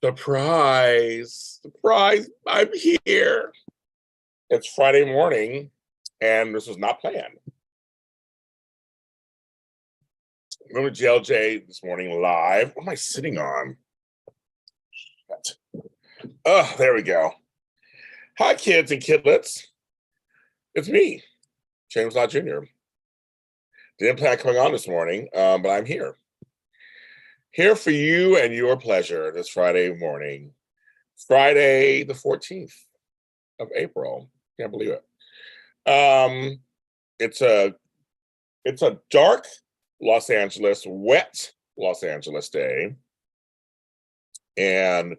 Surprise! Surprise! I'm here. It's Friday morning, and this was not planned. I'm going to JLJ this morning live. What am I sitting on? Oh, there we go. Hi, kids and kidlets. It's me, James Lott Jr. Didn't plan on coming on this morning, but I'm here. Here for you and your pleasure this Friday morning. Friday the 14th of April. Can't believe it. It's a dark Los Angeles, wet Los Angeles day. And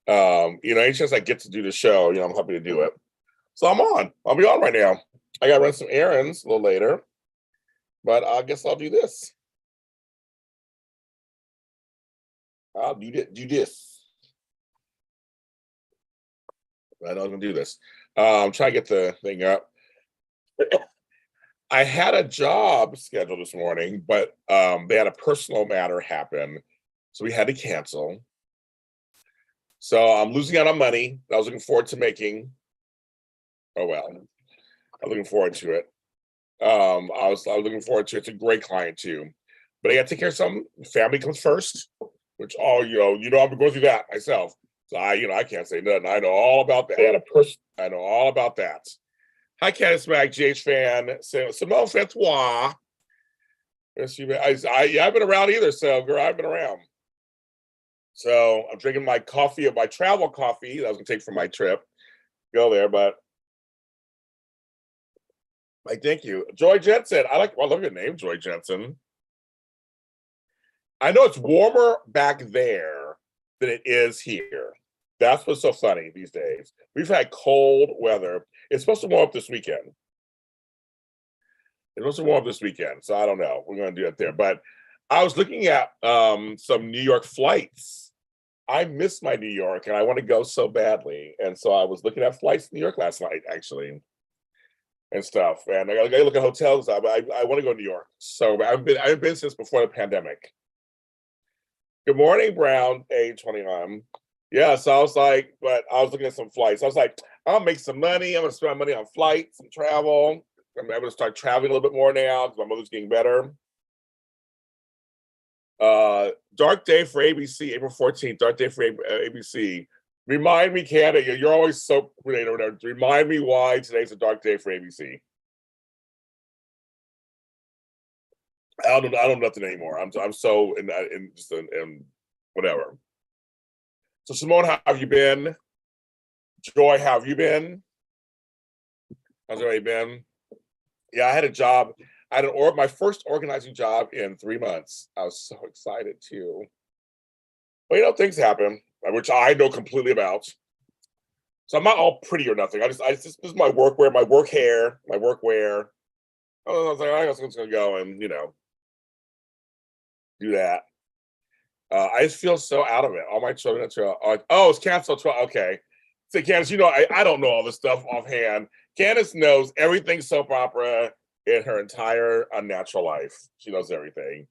any chance I get to do the show, I'm happy to do it. So I'm on. I'll be on right now. I gotta run some errands a little later, but I guess I'll do this. I'll do this. I know I'm gonna do this. Try to get the thing up. I had a job scheduled this morning, but they had a personal matter happen, so we had to cancel. So I'm losing out on money I was looking forward to making. Oh well, I'm looking forward to it. I was looking forward to it. It's a great client too, but I got to take care of something. Family comes first, which I've been going through that myself. So I can't say nothing. I know all about that. I know all about that. Hi, Candice Mac, GH fan, Simone Francois. I've been around either, so girl, I've been around. So I'm drinking my coffee, my travel coffee that I was gonna take for my trip. Go there, but thank you. Joy Jensen. I love your name, Joy Jensen. I know it's warmer back there than it is here. That's what's so funny these days. We've had cold weather. It's supposed to warm up this weekend. So I don't know. We're going to do it there. But I was looking at some New York flights. I miss my New York, and I want to go so badly. And so I was looking at flights to New York last night, actually, and stuff. And I got to look at hotels. I want to go to New York. So I've been since before the pandemic. Good morning, Brown, age 29. Yeah, so I was looking at some flights. I was like, I'll make some money. I'm going to spend money on flights and travel. I'm going to start traveling a little bit more now because my mother's getting better. Dark day for ABC, April 14th. Dark day for ABC. Remind me, Canada, you're always so great over there. Remind me why today's a dark day for ABC. I don't know nothing anymore. I'm so in whatever. So Simone, how have you been? Joy, how have you been? How's everybody been? Yeah, I had a job. I had my first organizing job in 3 months. I was so excited too. But things happen, which I know completely about. So I'm not all pretty or nothing. This is my workwear, my work hair, my workwear. I was like, I guess I'm just gonna go and do that. I just feel so out of it. All my children are like, oh, it's canceled. Okay. So Candace, I don't know all this stuff offhand. Candace knows everything soap opera in her entire unnatural life. She knows everything.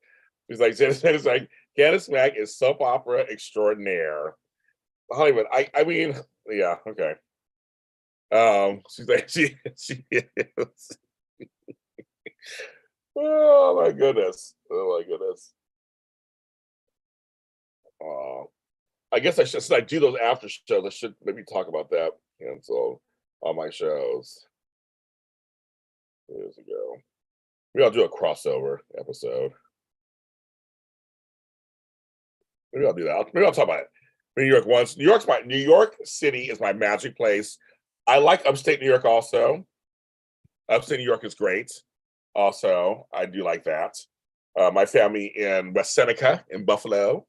She's like, Candace Mack is soap opera extraordinaire. Hollywood. I mean, yeah, okay. She's like, she is. Oh my goodness. I guess since I do those after shows, I should maybe talk about that. And so on my shows. Years ago. Maybe I'll do a crossover episode. Maybe I'll do that. Maybe I'll talk about it. New York once. New York City is my magic place. I like upstate New York also. Upstate New York is great. Also, I do like that. My family in West Seneca in Buffalo.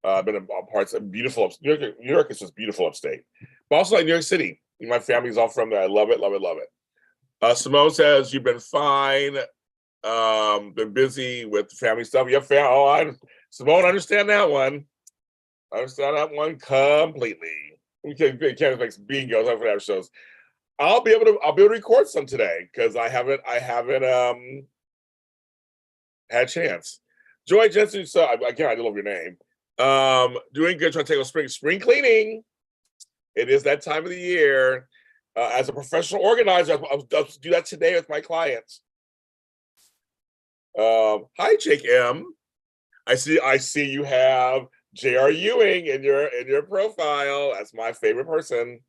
I've been in parts of beautiful. New York is just beautiful upstate. But also like New York City. My family's all from there. I love it, love it, love it. Simone says you've been fine. Been busy with family stuff. Simone, understand that one. I understand that one completely. We can't make bingos for that shows. I'll be able to record some today because I haven't had a chance. Joy Jensen, so again, I love your name. Doing good. Trying to take on spring cleaning. It is that time of the year. As a professional organizer, I'll do that today with my clients. Hi, Jake M. I see you have JR Ewing in your profile. That's my favorite person.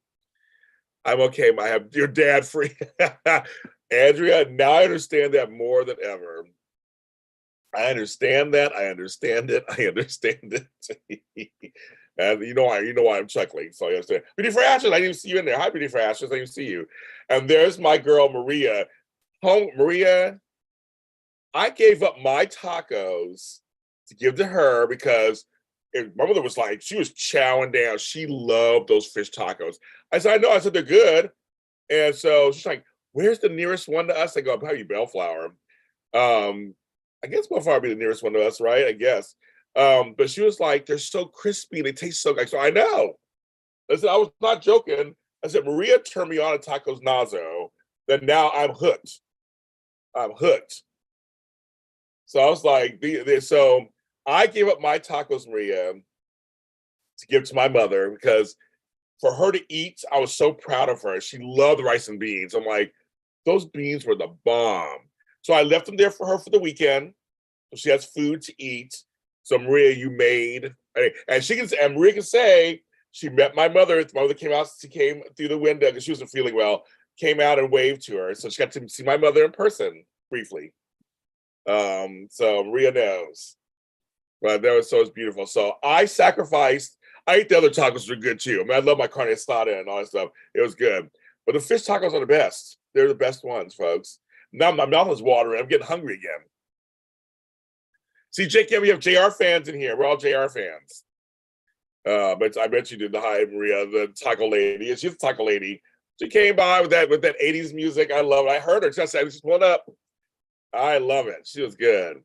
I'm okay. I have your dad free. Andrea, now I understand that more than ever. I understand that. I understand it. I understand it. And you know why I'm chuckling. So you understand. Beauty for Ashes, I didn't see you in there. Hi, Beauty for Ashes, I didn't see you. And there's my girl Maria. Maria, I gave up my tacos to give to her because my mother was like, she was chowing down. She loved those fish tacos. I said, I know. I said, they're good. And so she's like, where's the nearest one to us? I go, probably Bellflower. I guess Bellflower would be the nearest one to us, right? I guess. But she was like, they're so crispy. They taste so good. So I know. I said, I was not joking. I said, Maria turned me on to tacos Nazo. Then now I'm hooked. I'm hooked. So I was like, so I gave up my tacos, Maria, to give to my mother because for her to eat, I was so proud of her. She loved rice and beans. I'm like, those beans were the bomb. So I left them there for her for the weekend. So she has food to eat. So Maria, you made, and Maria can say she met my mother. My mother came out, she came through the window because she wasn't feeling well, came out and waved to her. So she got to see my mother in person briefly. So Maria knows. But that was so it's beautiful. So I sacrificed. I ate the other tacos were good too. I mean, I love my carne asada and all that stuff. It was good. But the fish tacos are the best. They're the best ones, folks. Now my mouth is watering. I'm getting hungry again. See, Jake, we have JR fans in here. We're all JR fans. But I bet you did the hi Maria, the taco lady. She's the taco lady. She came by with that 80s music. I love it. I heard her just one up. I love it. She was good.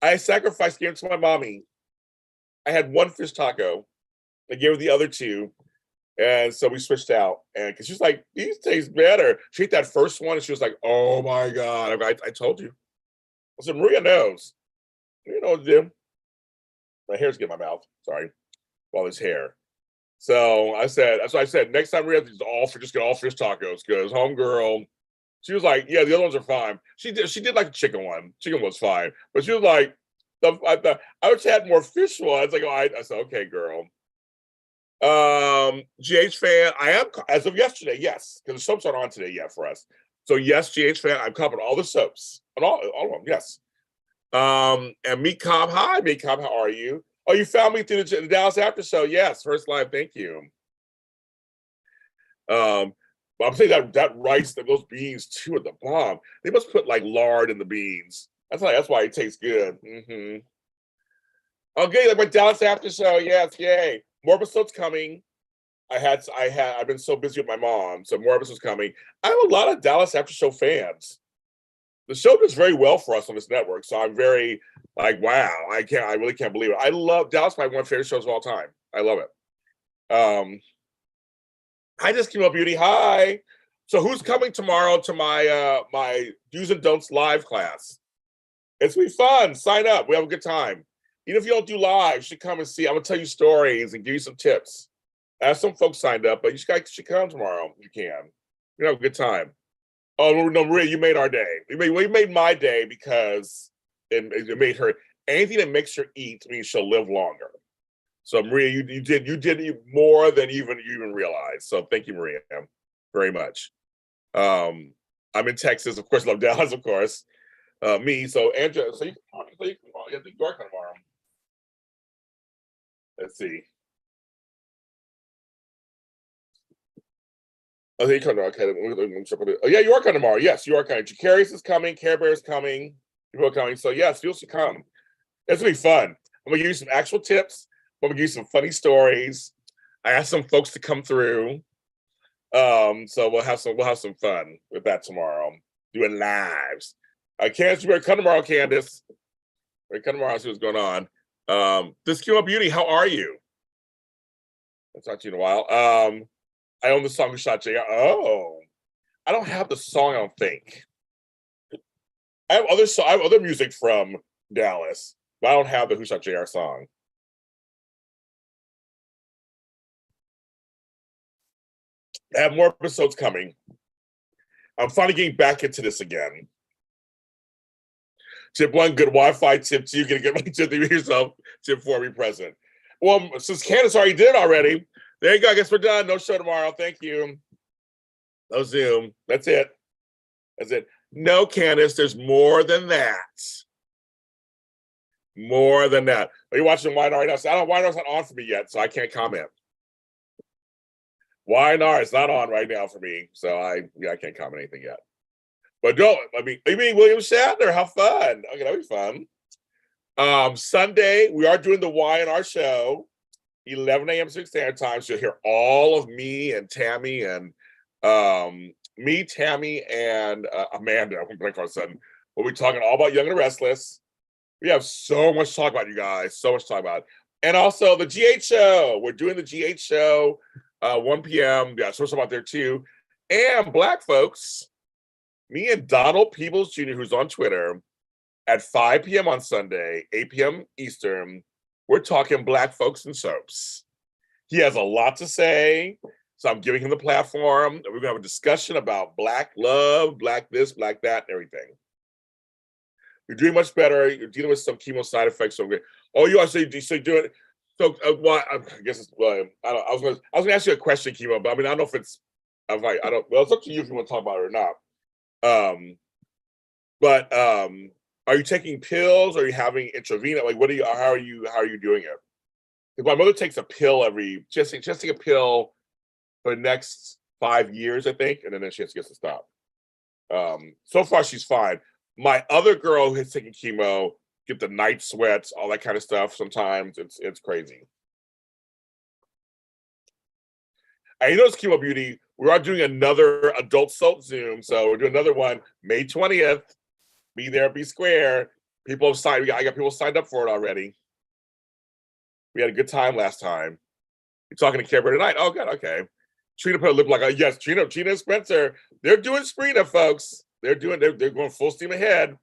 I sacrificed giving to my mommy. I had one fish taco. I gave her the other two. And so we switched out. And because she's like, these taste better. She ate that first one and she was like, oh my God. I told you. I said, Maria knows. You know what to do. My hair's getting in my mouth. Sorry. All this hair. So I said, next time we have just get all fish tacos because homegirl, she was like, yeah, the other ones are fine. She did like the chicken one. Chicken was fine. But she was like, I wish I had more fish ones. I said, okay, girl. GH fan, I am as of yesterday, yes, because the soaps aren't on today yet for us. So yes, GH fan, I'm covered all the soaps. And all of them, yes. And Meat Cobb, hi, Meat Cobb, how are you? Oh, you found me through the Dallas After Show. Yes, first live, thank you. But I'm saying that rice, those beans too, are the bomb. They must put like lard in the beans. That's why it tastes good. Mm-hmm. Okay, like my Dallas After Show. Yes, yay! More episodes coming. I've been so busy with my mom, so more episodes coming. I have a lot of Dallas After Show fans. The show does very well for us on this network, so I'm very like, wow! I really can't believe it. I love Dallas. My one of my favorite shows of all time. I love it. Hi, Just Came Up Beauty. Hi. So who's coming tomorrow to my my do's and don'ts live class? It's gonna be fun. Sign up. We have a good time. Even if you don't do live, you should come and see. I'm gonna tell you stories and give you some tips. I have some folks signed up, but you should come tomorrow if you can. You have a good time. Oh no, Maria, you made our day. You made my day because it made her anything that makes her eat means she'll live longer. So Maria, you did more than you even realized. So thank you, Maria, very much. I'm in Texas, of course. Love Dallas, of course. Me, so Andrea, so you can you have to work on tomorrow. Let's see. Oh, you come tomorrow. Okay, oh yeah, you are coming tomorrow. Yes, you are coming. Jacarius is coming. Care Bear is coming. People are coming. So yes, you should come. It's gonna be fun. I'm gonna give you some actual tips. I'm gonna give you some funny stories. I asked some folks to come through. So we'll have some fun with that tomorrow. Doing lives. Candace, you better come tomorrow, Candace. Better come tomorrow, see what's going on. This Q Beauty, how are you? I'll talk to you in a while. I own the song Who Shot JR. Oh, I don't have the song, I don't think. I have other music from Dallas, but I don't have the Who Shot JR song. I have more episodes coming. I'm finally getting back into this again. Tip 1, good Wi-Fi. Tip 2, gonna get my tip 3 yourself. Tip 4, be present. Well, since Candace already did it already, there you go. I guess we're done. No show tomorrow. Thank you. No Zoom. That's it. That's it. No, Candace, there's more than that. More than that. Are you watching YNR right now? So YNR's not on for me yet, so I can't comment. YNR is not on right now for me, so I can't comment anything yet. But don't, you mean William Shatner? How fun. Okay, that'll be fun. Sunday, we are doing the YNR show, 11 a.m. Pacific Standard Time. So you'll hear all of me and Tammy and Tammy and Amanda. I'm blank all of a sudden. We'll be talking all about Young and the Restless. We have so much to talk about, you guys. So much to talk about. And also the GH show. We're doing the GH show, 1 p.m. Yeah, so about there too. And Black folks, me and Donald Peebles Jr., who's on Twitter, at 5 p.m. on Sunday, 8 p.m. Eastern, we're talking Black folks and soaps. He has a lot to say, so I'm giving him the platform. We're going to have a discussion about Black love, Black this, Black that, and everything. You're doing much better. You're dealing with some chemo side effects. So, oh, you are so doing it. So, well, I guess it's. I was going to ask you a question, chemo, but I mean, I don't know if it's. I'm like, I don't. Well, it's up to you if you want to talk about it or not. But are you taking pills? Or are you having intravenous? Like, what are you? How are you doing it? Because my mother takes a pill just take a pill for the next 5 years, I think, and then she has to stop. So far, she's fine. My other girl who's taking chemo get the night sweats, all that kind of stuff. Sometimes it's crazy. And you know, it's Chemo Beauty. We are doing another adult soap Zoom, so we're doing another one May 20th. Be there, be square. People have signed. I got people signed up for it already. We had a good time last time. You're talking to Kimber tonight. Oh, good. Okay. Trina put a lip like, yes, Trina and Spencer. They're doing Sprina, folks. They're going full steam ahead.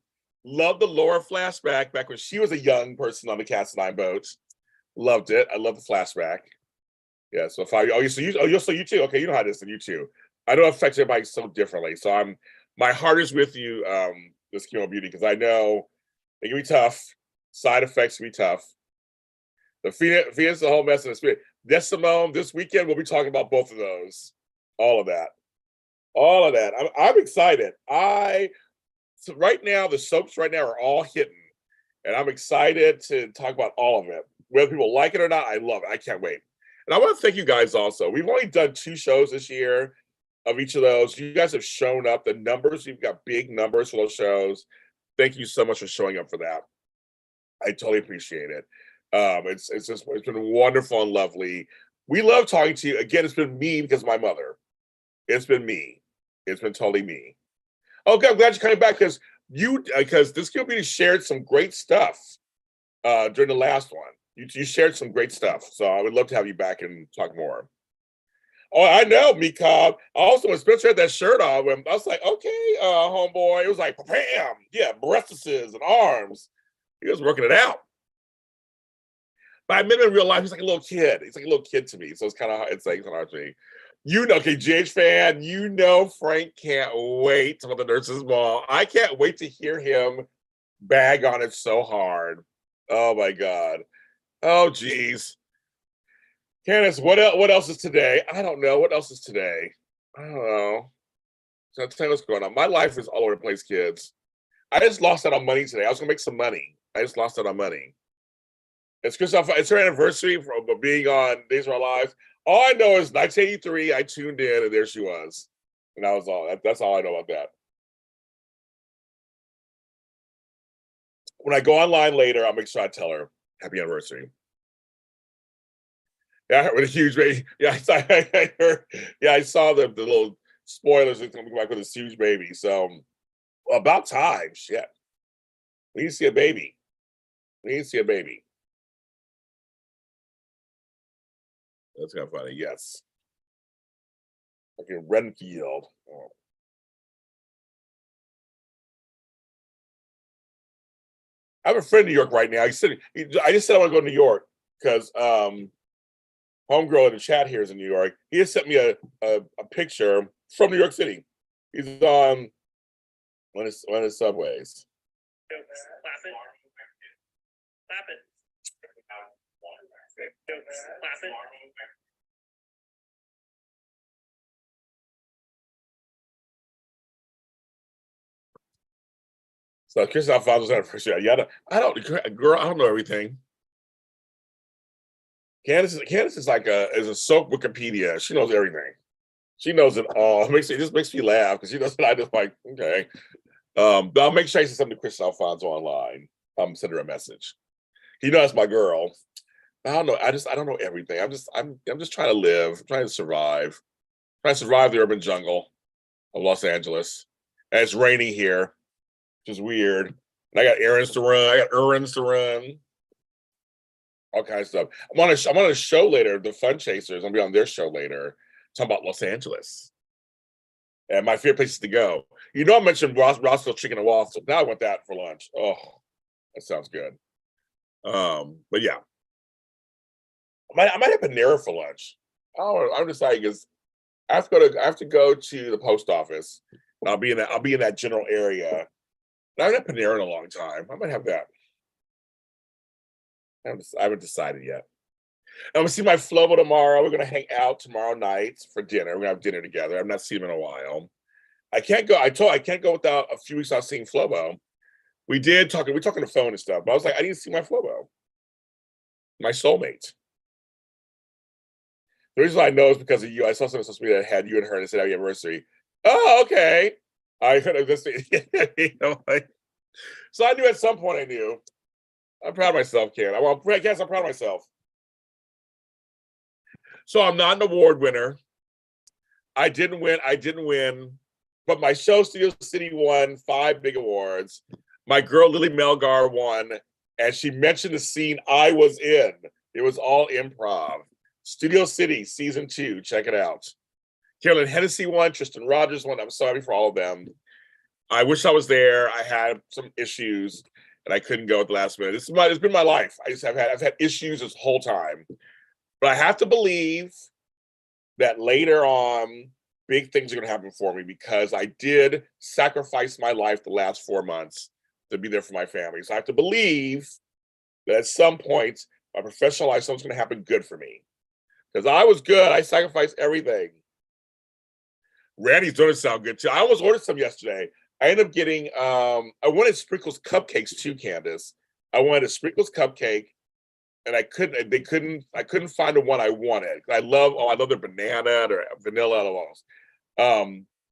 Love the Laura flashback back when she was a young person on the Cast 9 boat. Loved it. I love the flashback. Yeah. So if you too. Okay, you know how it is, and you too. I know it affects everybody so differently. So my heart is with you, this Chemo Beauty, because I know it can be tough. Side effects can be tough. The Venus, the whole mess of the spirit. Yes, Simone, this weekend we'll be talking about both of those. All of that. I'm excited. So right now, the soaps right now are all hitting. And I'm excited to talk about all of it. Whether people like it or not, I love it. I can't wait. And I want to thank you guys also. We've only done 2 shows this year of each of those. You guys have shown up. The numbers, you've got big numbers for those shows. Thank you so much for showing up for that. I totally appreciate it. It's been wonderful and lovely. We love talking to you. Again, it's been me because of my mother. It's been me. It's been totally me. Okay, I'm glad you're coming back because this community shared some great stuff during the last one. You shared some great stuff, so I would love to have you back and talk more. Oh, I know, Mika. Also, when Spencer had that shirt on, I was like, okay, homeboy. It was like, bam, yeah, breasts and arms. He was working it out. But I met him in real life. He's like a little kid. He's like a little kid to me. So it's kind of hard to me. You know, okay, GH fan, you know Frank can't wait for the Nurses Ball. I can't wait to hear him bag on it so hard. Oh my God. Oh geez. Candace, what else is today? I don't know. What else is today? I don't know. So tell me what's going on. My life is all over the place, kids. I just lost out on money today. I was gonna make some money. I just lost out on money. It's her anniversary for being on Days of Our Lives. All I know is 1983, I tuned in and there she was. And that was all. That's all I know about that. When I go online later, I'll make sure I tell her happy anniversary. Yeah, with a huge baby. Yeah, I heard. Yeah, I saw the little spoilers coming back with this huge baby. So about time. Shit. We need to see a baby. That's kind of funny. Yes. Okay, Renfield. Oh. I have a friend in New York right now. I just said I want to go to New York because homegirl in the chat here is in New York. He has sent me a picture from New York City. He's on one of the subways. Clap it. Clap it. Clap it. So Chris Alfonso's anniversary. Yeah, I don't know everything. Candace is like a soap Wikipedia. She knows everything. She knows it all. It just makes me laugh because she knows that I just like, okay. But I'll make sure I say something to Chris Alfonso online. Send her a message. He knows my girl. I don't know. I don't know everything. I'm just trying to live, I'm trying to survive. Trying to survive the urban jungle of Los Angeles. And it's raining here, which is weird. And I got errands to run. All kinds of stuff. I'm on a show later, the Fun Chasers. I'll be on their show later, talking about Los Angeles and my favorite places to go. You know, I mentioned Roscoe's Chicken and Waffles. Now I want that for lunch. Oh, that sounds good. But yeah, I might have Panera for lunch. Oh, I'm deciding because I have to go to the post office. And I'll be in that general area. I haven't had Panera in a long time. I might have that. I haven't decided yet. I'm gonna see my Flobo tomorrow. We're gonna hang out tomorrow night for dinner. We're gonna have dinner together. I've not seen him in a while. I can't go. I can't go without a few weeks without seeing Flobo. We talk on the phone and stuff, but I was like, I need to see my Flobo, my soulmate. The reason I know is because of you. I saw something on social media that had you and her and it said happy anniversary. Oh, okay. I could have just, so I knew at some point I knew. I'm proud of myself, Ken. I guess I'm proud of myself. So I'm not an award winner. I didn't win, but my show Studio City won 5 big awards. My girl Lily Melgar won, and she mentioned the scene I was in. It was all improv. Studio City season 2. Check it out. Carolyn Hennessy won. Tristan Rogers won. I'm sorry for all of them. I wish I was there. I had some issues, and I couldn't go at the last minute. It's been my life. I've had issues this whole time, but I have to believe that later on, big things are going to happen for me because I did sacrifice my life the last 4 months to be there for my family. So I have to believe that at some point, my professional life, something's going to happen good for me. Because I was good. I sacrificed everything. Randy's donuts sound good too. I almost ordered some yesterday. I ended up getting, I wanted Sprinkles cupcakes too, Candace. I wanted a Sprinkles cupcake, and I couldn't find the one I wanted. I love their banana or vanilla and all those.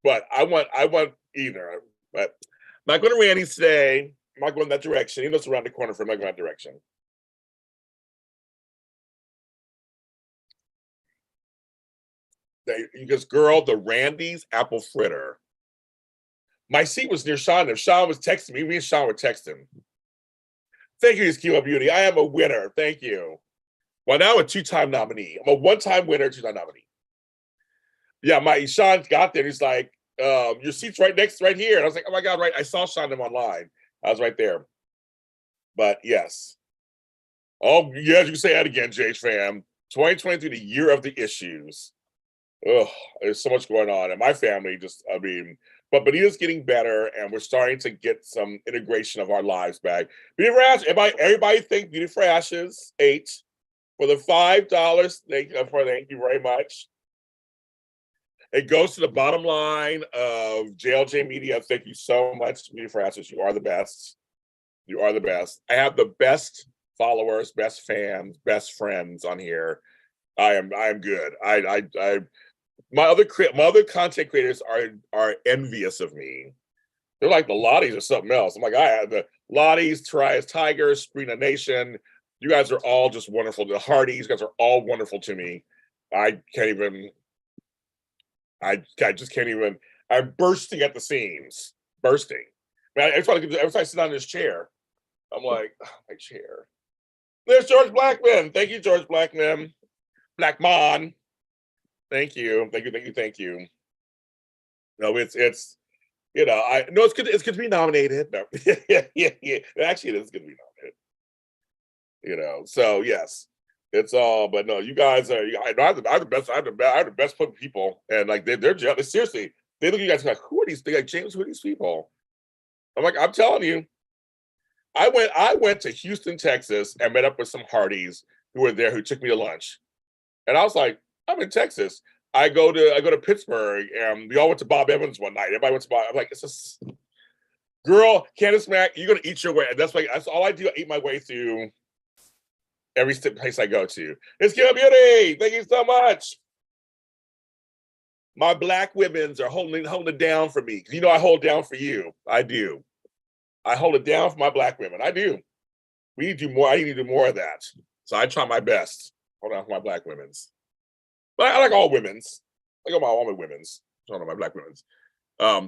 But I want either. But I'm not going to Randy's today. I'm not going that direction. Even though it's around the corner from me, I'm not going that direction. Because girl, the Randy's apple fritter. My seat was near Sean. If Sean was texting me and Sean were texting. Thank you, Esquima Beauty. I am a winner. Thank you. Well, now I'm a 2-time nominee. I'm a 1-time winner, 2-time nominee. Yeah, my Sean got there. He's like, your seat's right here. And I was like, oh my God, right. I saw Sean them online. I was right there. But yes. Oh, yes, you can say that again, JH fam. 2023, the year of the issues. Ugh, there's so much going on. And my family but Benita's getting better, and we're starting to get some integration of our lives back. Beauty for Ashes, everybody thank Beauty for Ashes 8 for the $5. Thank you very much. It goes to the bottom line of JLJ Media. Thank you so much, Beauty for Ashes. You are the best. You are the best. I have the best followers, best fans, best friends on here. I am good. My other content creators are envious of me. They're like the Lotties or something else. I'm like, I have the Lotties, Trias Tigers, Sprina Nation. You guys are all just wonderful. The Hardys, you guys are all wonderful to me. I just can't even. I'm bursting at the seams. Bursting. Every time I sit on this chair, I'm like, oh, my chair. There's George Blackman. Thank you, George Blackman. Blackmon. Thank you. No, it's I know it's good. It's good to be nominated. No. yeah. Actually, it is good to be nominated. So yes. It's all, but no, you guys are. I have the best. I have the best people, and like they're jealous. Seriously, they look at you guys like, who are these? They like James. Who are these people? I'm like, I'm telling you. I went to Houston, Texas, and met up with some Hardys who were there who took me to lunch, and I was like, I'm in Texas. I go to Pittsburgh, and we all went to Bob Evans one night. Everybody went to Bob. I'm like, it's just girl, Candace Mack, you're gonna eat your way. That's all I do. I eat my way through every place I go to. It's Killer Beauty. Thank you so much. My black women's are holding it down for me. You know, I hold down for you. I do. I hold it down for my black women. I do. We need to do more. I need to do more of that. So I try my best. Hold on for my black women's. But I like all women's. I like all my women's. I don't know my black women's.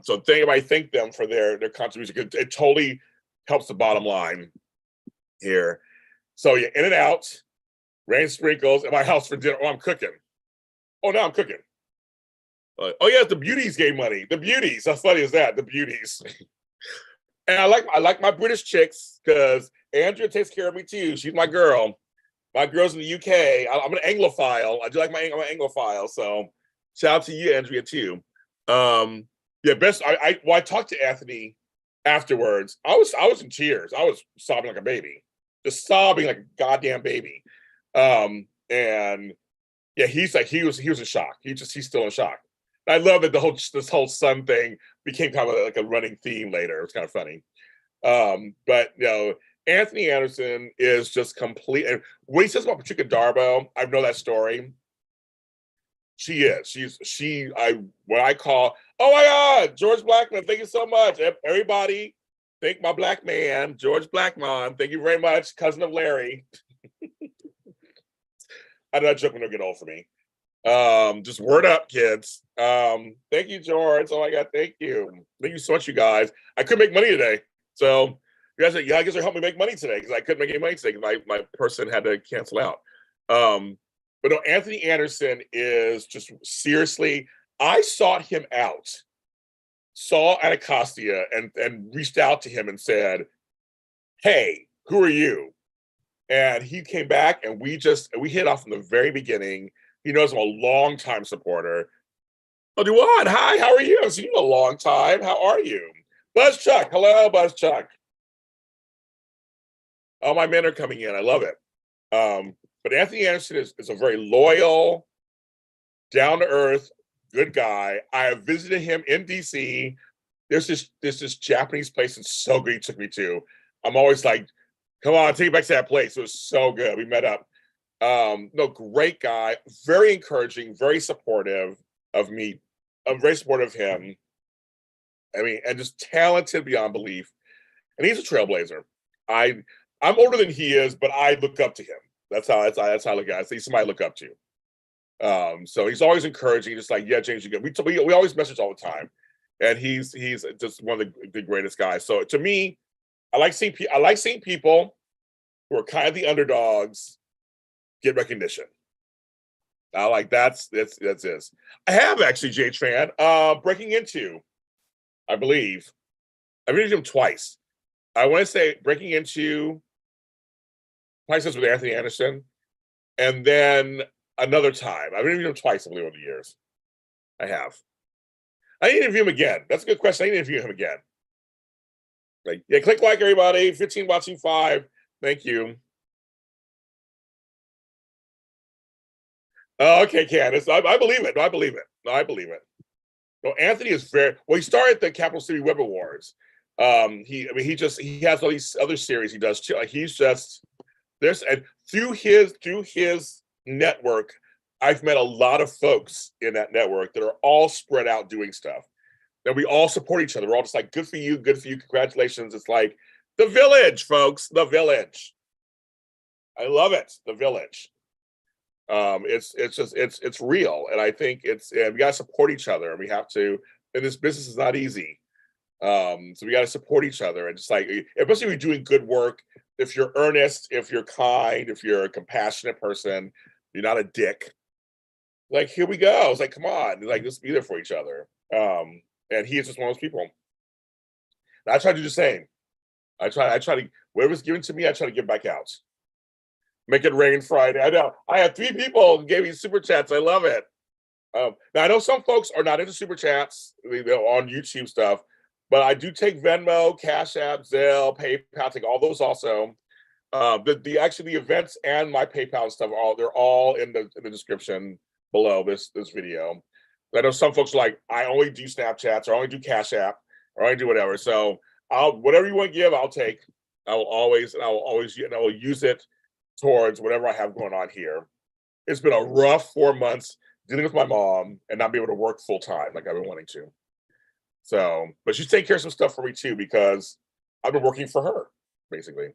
So thank them for their contribution. It totally helps the bottom line here. So yeah, in and out, rain sprinkles at my house for dinner. Oh, I'm cooking. Oh, now I'm cooking. Oh yeah, the beauties gave money. The beauties. How funny is that? The beauties. And I like my British chicks because Andrea takes care of me too. She's my girl. My girl's in the UK. I'm an Anglophile. I do like my Anglophile. So shout out to you, Andrea, too. Yeah, I talked to Anthony afterwards. I was in tears. I was sobbing like a baby. Just sobbing like a goddamn baby. And yeah, he was in shock. He's still in shock. I love that this whole son thing became kind of like a running theme later. It was kind of funny. But you know, Anthony Anderson is just complete. And what he says about Patricia Darbo, I know that story. She is. What I call, oh my God, George Blackman, thank you so much. Everybody, thank my black man, George Blackman. Thank you very much, cousin of Larry. I know that joke when they'll get old for me. Just word up, kids. Thank you, George. Oh my God, thank you. Thank you so much, you guys. I couldn't make money today. So you guys are helping me make money today because I couldn't make any money today because my person had to cancel out. But no, Anthony Anderson is just seriously, I sought him out, saw Anacostia and reached out to him and said, hey, who are you? And he came back and we hit off from the very beginning. He knows I'm a long time supporter. Oh, Duan, hi, how are you? I've seen you a long time. How are you? Buzz Chuck, hello, Buzz Chuck. All my men are coming in. I love it. But Anthony Anderson is a very loyal, down to earth, good guy. I have visited him in DC. There's this Japanese place that's so good he took me to. I'm always like, come on, take me back to that place. It was so good. We met up. No, great guy, very encouraging, very supportive of me. I'm very supportive of him. I mean, and just talented beyond belief. And he's a trailblazer. I'm older than he is, but I look up to him. That's how I look at it. He's somebody I look up to. So he's always encouraging, just like, yeah, James, you're good. We always message all the time. And he's just one of the greatest guys. So to me, I like seeing people who are kind of the underdogs get recognition. I like that's it. I have actually, Jay Tran, breaking into, I believe. I've interviewed him twice. I want to say breaking into places with Anthony Anderson, and then another time. I've interviewed him twice, I believe, over the years. I have. I need to interview him again. That's a good question. I need to interview him again. Like, yeah, click like everybody. 15 watching 5. Thank you. Oh, okay, Candace. I believe it. No, I believe it. No, I believe it. No, Anthony is very well. He started the Capital City Web Awards. He has all these other series he does too. Like, he's just this, and through his network, I've met a lot of folks in that network that are all spread out doing stuff. And we all support each other. We're all just like, good for you, congratulations. It's like the village, folks, the village. I love it, the village. It's real, and I think we gotta support each other, and we have to. And this business is not easy, so we gotta support each other, and just like, especially if you're doing good work. If you're earnest, if you're kind, if you're a compassionate person, you're not a dick. Like, here we go. It's like, come on, like, let's be there for each other. And he is just one of those people. And I try to do the same. I try to, whatever's given to me, I try to give back out. Make it rain Friday. I know. I had 3 people who gave me super chats. I love it. Now I know some folks are not into super chats on YouTube stuff, but I do take Venmo, CashAPP, Zelle, PayPal, take all those also. The events and my PayPal stuff they're all in the description below this video. I know some folks are like, I only do Snapchats or I only do CashAPP or I only do whatever. So whatever you want to give, I'll take. I will always use it towards whatever I have going on here. It's been a rough 4 months dealing with my mom and not being able to work full time like I've been wanting to. So, but she's taking care of some stuff for me too because I've been working for her basically.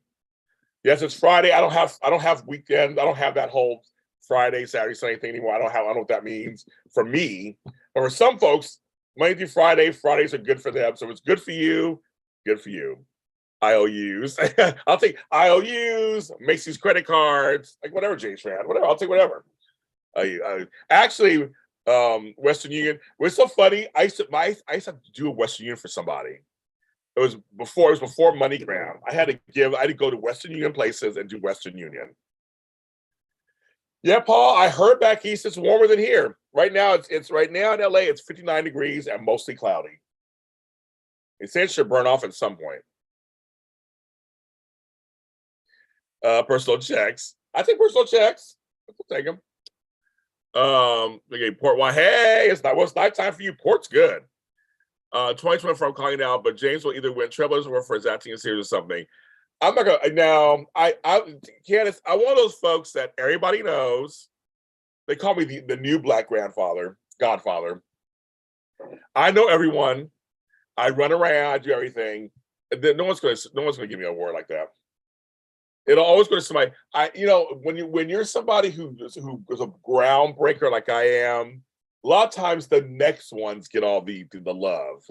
Yes, it's Friday. I don't have weekends. I don't have that whole Friday, Saturday, Sunday thing anymore. I don't know what that means for me. But for some folks, Monday through Friday, Fridays are good for them. So it's good for you. Good for you. IOUs. I'll take IOUs, Macy's credit cards, like whatever, JTran, whatever. I'll take whatever. Actually, Western Union. What's so funny? I used to have to do a Western Union for somebody. It was before MoneyGram. I had to go to Western Union places and do Western Union. Yeah, Paul, I heard back east it's warmer than here. Right now, it's right now in LA, it's 59 degrees and mostly cloudy. It said it should burn off at some point. Personal checks. I take personal checks. I'll take them. Okay, Port. Well, hey, it's nighttime for you. Port's good. 2024, I'm calling out, but James will either win Travelers or for his acting in series or something. I'm not gonna now. Candace, I'm one of those folks that everybody knows. They call me the new Black Godfather. I know everyone. I run around. I do everything. No one's gonna give me an award like that. It'll always go to somebody. When you're somebody who is a groundbreaker like I am, a lot of times the next ones get all the love.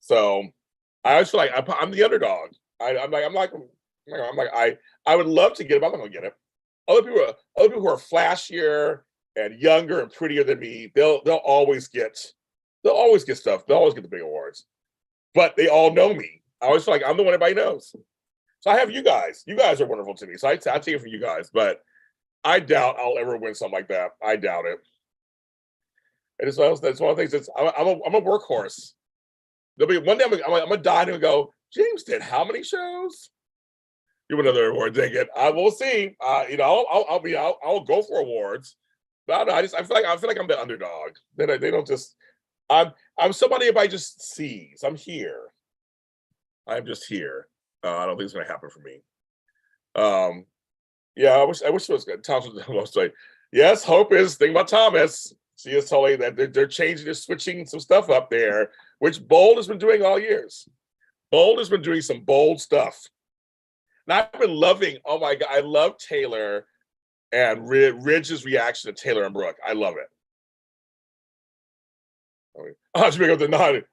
So I always feel like I'm the underdog. I would love to get it, but I'm not gonna get it. Other people who are flashier and younger and prettier than me, they'll always get stuff. They'll always get the big awards. But they all know me. I always feel like I'm the one everybody knows. So I have you guys. You guys are wonderful to me. So I take it from you guys, but I doubt I'll ever win something like that. I doubt it. And that's one of the things. I'm a workhorse. There'll be one day I'm gonna die and go, James did how many shows? Give another award, dang it. We'll see. I'll go for awards. But I don't know, I feel like I'm the underdog. They don't just I'm somebody everybody just sees. I'm here. I'm just here. I don't think it's gonna happen for me. Yeah, I wish it was good. Thomas was like, yes, Hope is thinking about Thomas. She is totally that they're switching some stuff up there, which Bold has been doing all years. Bold has been doing some bold stuff. And I've been loving, oh my God, I love Taylor and Ridge's reaction to Taylor and Brooke. I love it. I should pick up the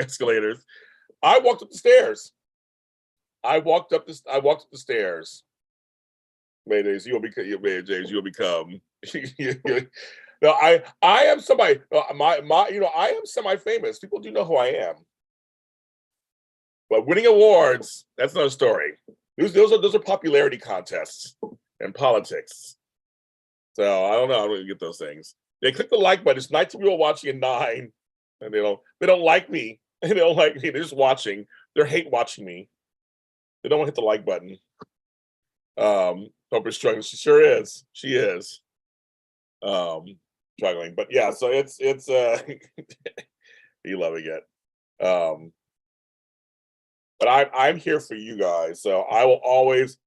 escalators. I walked up the stairs. Ladies, you'll become. No, I am somebody. I am semi-famous. People do know who I am. But winning awards, that's another story. Those are popularity contests and politics. So I don't know. I don't really get those things. They click the like button. It's night to people watching at 9, and they don't like me. They don't like me. They're just watching. They're hate watching me. They don't want to hit the like button. Hope is struggling. She sure is. She is. Struggling. But yeah, so it's you loving it. But I'm here for you guys. So I will always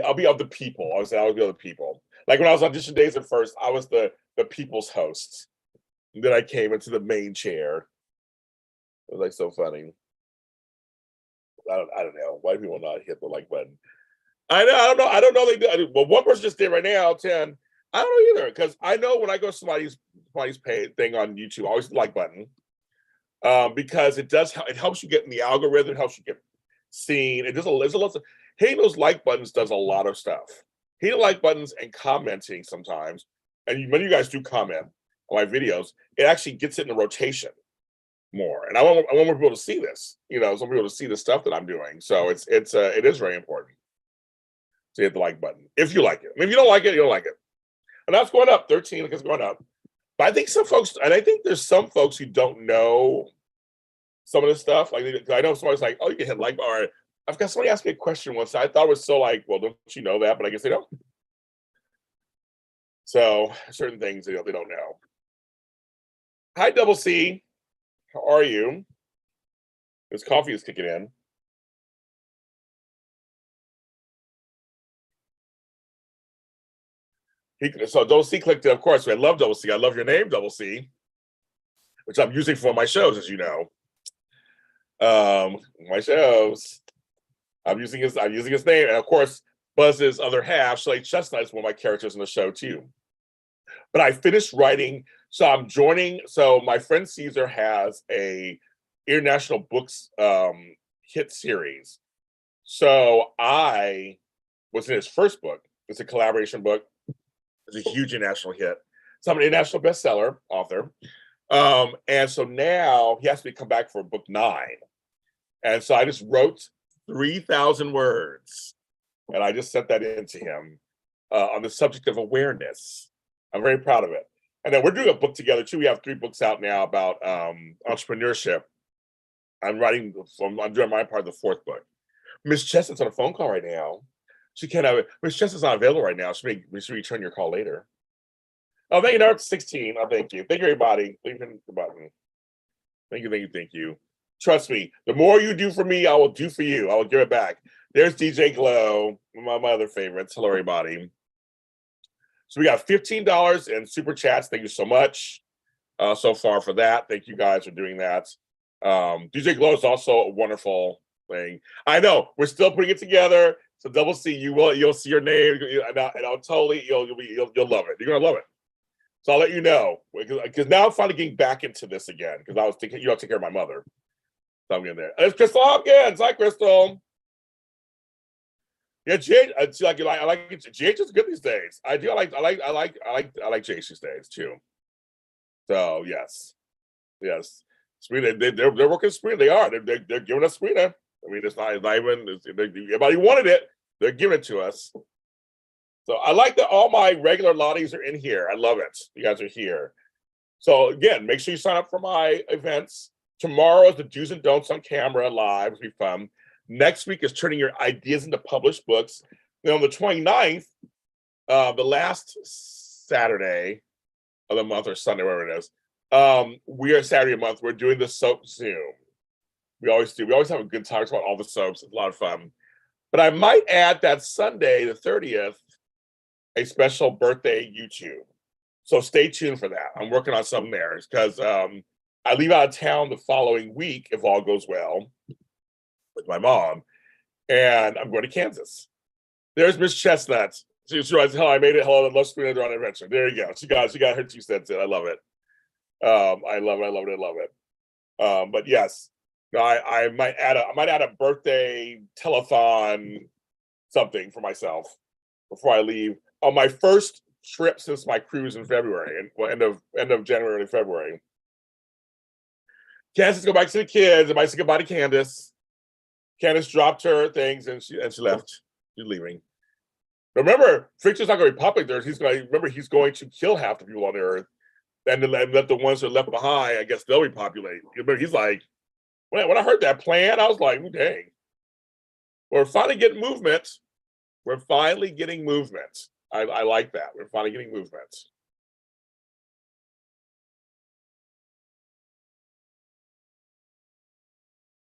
I'll be of the people. I'll be of the people. Like when I was audition days at first, I was the people's host. And then I came into the main chair. It was like so funny. I don't know. Why do people not hit the like button? I don't know. They do. Well, one person just did right now, 10. I don't know either, because I know when I go to somebody's paid thing on YouTube, I always hit the like button. Because it helps you get in the algorithm, it helps you get seen. There's a lot of hitting those like buttons does a lot of stuff. Hitting like buttons and commenting sometimes, and when you guys do comment on my videos, it actually gets it in the rotation more. And I want more people to see this. Some people to see the stuff that I'm doing. So it is very important. So hit the like button if you like it. I mean, if you don't like it, you don't like it. And that's going up. 13, like it's going up. But I think some folks, and I think there's some folks who don't know some of this stuff. Like I know somebody's like, "Oh, you can hit like," or I've got somebody asked me a question once. I thought it was so like, "Well, don't you know that?" But I guess they don't. So certain things they don't know. Hi, Double C. How are you? This coffee is kicking in. So Double C clicked it. Of course, I love Double C. I love your name, Double C, which I'm using for my shows, as you know. My shows. I'm using his name, and of course, Buzz's other half, Shelly Chestnut, is one of my characters in the show too. But I finished writing, so I'm joining. So my friend Cesar has a international books hit series. So I was in his first book. It's a collaboration book. It's a huge international hit. So I'm an international bestseller author. And so now he has to come back for book 9. And so I just wrote 3,000 words. And I just sent that in to him on the subject of awareness. I'm very proud of it. And then we're doing a book together too. We have 3 books out now about entrepreneurship. I'm doing my part of the 4th book. Miss Chestnut's on a phone call right now. She can't have it. Miss Chestnut's not available right now. We should return your call later. Oh, thank you. No, it's 16. Oh, thank you. Thank you, everybody. Leave the button. Thank you. Trust me, the more you do for me, I will do for you. I will give it back. There's DJ Glow, my other favorites. Hello, everybody. So we got $15 in super chats. Thank you so much so far for that. Thank you guys for doing that. DJ Glow is also a wonderful thing. I know we're still putting it together. So Double C, you'll see your name, and I'll totally you'll love it. You're gonna love it. So I'll let you know because now I'm finally getting back into this again because I was thinking I'll take care of my mother. So I'm getting there. It's Crystal Hopkins. Hi, Crystal. Yeah, GH. I like it. GH is good these days. I do. I like GH these days too. So yes. Sprina, they're working Sprina. They are. They're giving us Sprina. I mean, it's not even. Everybody wanted it. They're giving it to us. So I like that all my regular lotties are in here. I love it. You guys are here. So again, make sure you sign up for my events. Tomorrow is the do's and don'ts on camera live. It'll be fun. Next week is turning your ideas into published books. Then on the 29th, the last Saturday of the month or Sunday, whatever it is, we are Saturday a month. We're doing the soap Zoom. We always do. We always have a good time about all the soaps. It's a lot of fun. But I might add that Sunday, the 30th, a special birthday YouTube. So stay tuned for that. I'm working on something there because I leave out of town the following week, if all goes well, with my mom, and I'm going to Kansas. There's Miss Chestnut. She writes, "Hello, I made it. Hello, let's screen it on adventure." There you go. She got her 2 cents in. I love it. I love it. But yes, I might add a birthday telethon something for myself before I leave on my first trip since my cruise in February, and end of January, early February. Candace go back to the kids. I might say goodbye to Candace. Candace dropped her things and she left. She's leaving. Remember, Victor's not going to be public there. He's going to kill half the people on the earth, and then let the ones that are left behind. I guess they'll repopulate. But he's like, when I heard that plan, I was like, dang. We're finally getting movement. I like that. We're finally getting movement.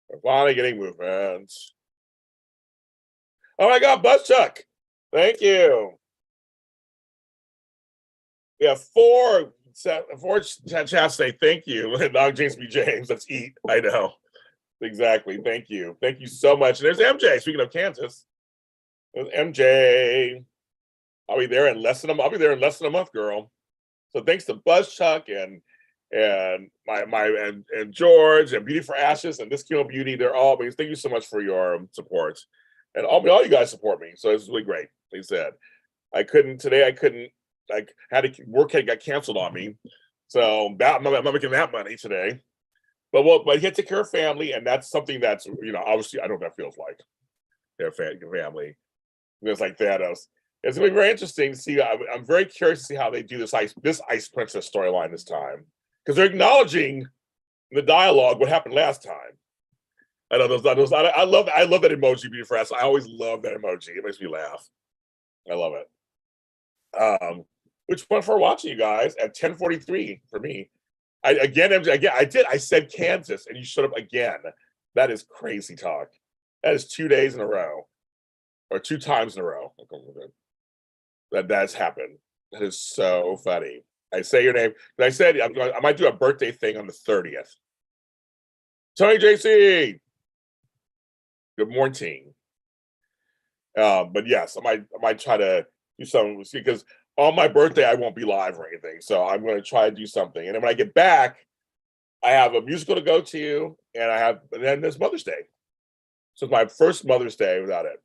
We're finally getting movement. Oh my God, Buzz Chuck. Thank you. We have 4 chats say thank you. Now James B. James, let's eat. I know. Exactly. Thank you. Thank you so much. And there's MJ. Speaking of Kansas, there's MJ. I'll be there in less than a month, girl. So thanks to Buzz Chuck and George and Beauty for Ashes and This Kilo Beauty. They're all. Thank you so much for your support, and all you guys support me. So it's really great. Like I said, I couldn't. Like had to work had got canceled on me, so I'm not making that money today. But you have to take care of family, and that's something that's obviously I know what that feels like. Their family. It's like Thanos. It's gonna be very interesting to see. I'm very curious to see how they do this Ice Princess storyline this time, because they're acknowledging in the dialogue what happened last time. I know those. I love that emoji, Beauty Fresh. I always love that emoji. It makes me laugh. I love it. Which one for watching, you guys, at 10:43 for me. I said Kansas, and you showed up again. That is crazy talk. That is 2 days in a row, or 2 times in a row. That's happened. That is so funny. I say your name. I said I might do a birthday thing on the 30th. Tony JC. Good morning. But yes, I might try to do something because on my birthday I won't be live or anything. So I'm going to try to do something. And then when I get back, I have a musical to go to, and then there's Mother's Day. So it's my first Mother's Day without it.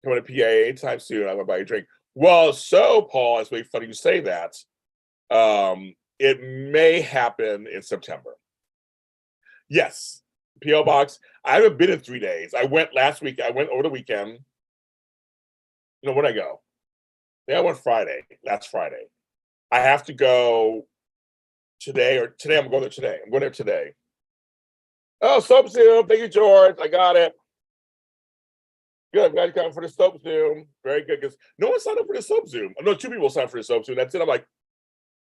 Coming to PA anytime soon. I'm gonna buy you a drink. Well, so Paul, it's really funny you say that. It may happen in September. Yes, PO box. I haven't been in 3 days. I went last week. I went over the weekend. Where'd I go? Yeah, I went Friday. Last Friday. I have to go today. I'm going there today. I'm going there today. Oh, Soap Zoom. Thank you, George. I got it. Good. I'm glad you coming for the Soap Zoom. Very good. Because no one signed up for the Soap Zoom. I know 2 people signed for the Soap Zoom. That's it. I'm like,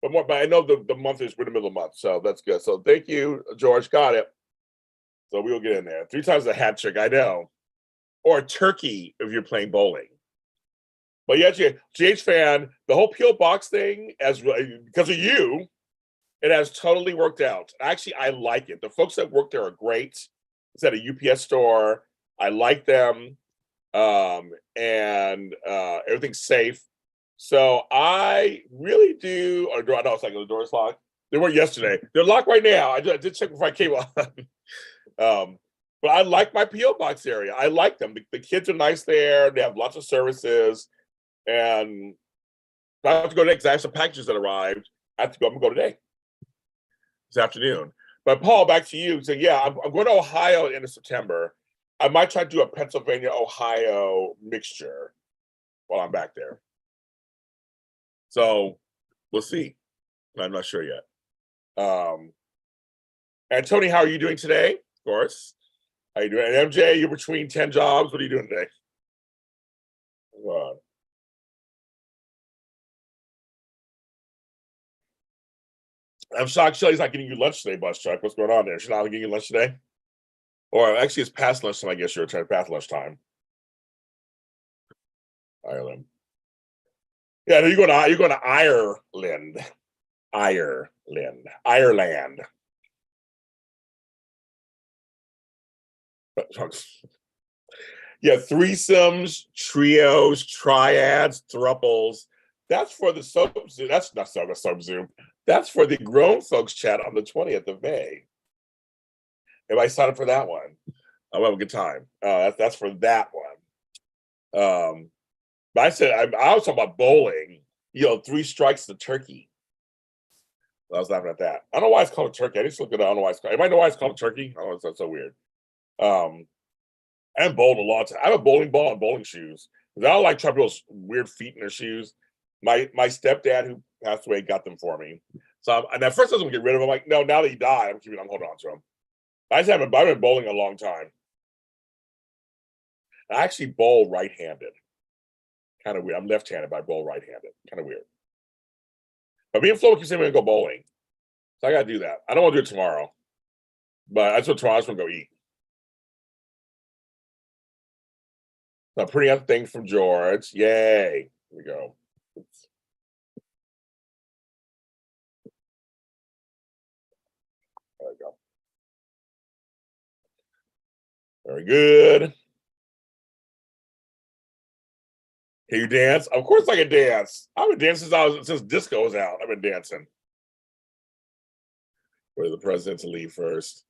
but I know the month we're in the middle of the month, so that's good. So thank you, George. Got it. So we'll get in there. 3 times a hat trick, I know. Or a turkey if you're playing bowling. But yeah, GH fan, the whole P.O. box thing, because of you, it has totally worked out. Actually, I like it. The folks that work there are great. It's at a UPS store. I like them. And everything's safe. So I really do. Or I know it's like the door's locked. They weren't yesterday. They're locked right now. I did check before I came on. But I like my P.O. box area. I like them. The kids are nice there. They have lots of services. And I have to go today because I have some packages that arrived. I'm gonna go today, this afternoon. But Paul, back to you. So yeah, I'm going to Ohio at the end of September. I might try to do a Pennsylvania, Ohio mixture while I'm back there. So we'll see. I'm not sure yet. And Tony, how are you doing today? Of course. How you doing? And MJ, you're between 10 jobs. What are you doing today? I'm shocked Shelly's not getting you lunch today, Bus Truck. What's going on there? She's not getting you lunch today? Or actually, it's past lunchtime. I guess you're trying past lunchtime. Ireland. Yeah, no, you're going to Ireland. Ireland. Yeah, threesomes, trios, triads, thruples. That's for the soap Zoom. That's not the soap Zoom. That's for the grown folks chat on the 20th of May. If I sign up for that one, I'll have a good time. That's for that one. But I said I was talking about bowling. 3 strikes to turkey. I was laughing at that. I don't know why it's called a turkey. I just looked at it. I don't know why it's called. Anybody know why it's called a turkey? Oh, that's so weird. I haven't bowled a lot. I have a bowling ball and bowling shoes. I don't like trying people's weird feet in their shoes. My stepdad, who passed away, got them for me. So and at first I was gonna get rid of them. I'm like, no, now that he died, I'm holding on to them. I've been bowling a long time. I actually bowl right-handed. Kind of weird. I'm left-handed, but I bowl right-handed. Kind of weird. But me and Flo keep saying we're gonna go bowling. So I gotta do that. I don't want to do it tomorrow. But that's what tomorrow I just want to go eat. A pretty other thing from George. Yay. Here we go. Oops. There we go. Very good. Can you dance? Of course I can dance. I've been dancing since disco was out. I've been dancing. Where the president to leave first.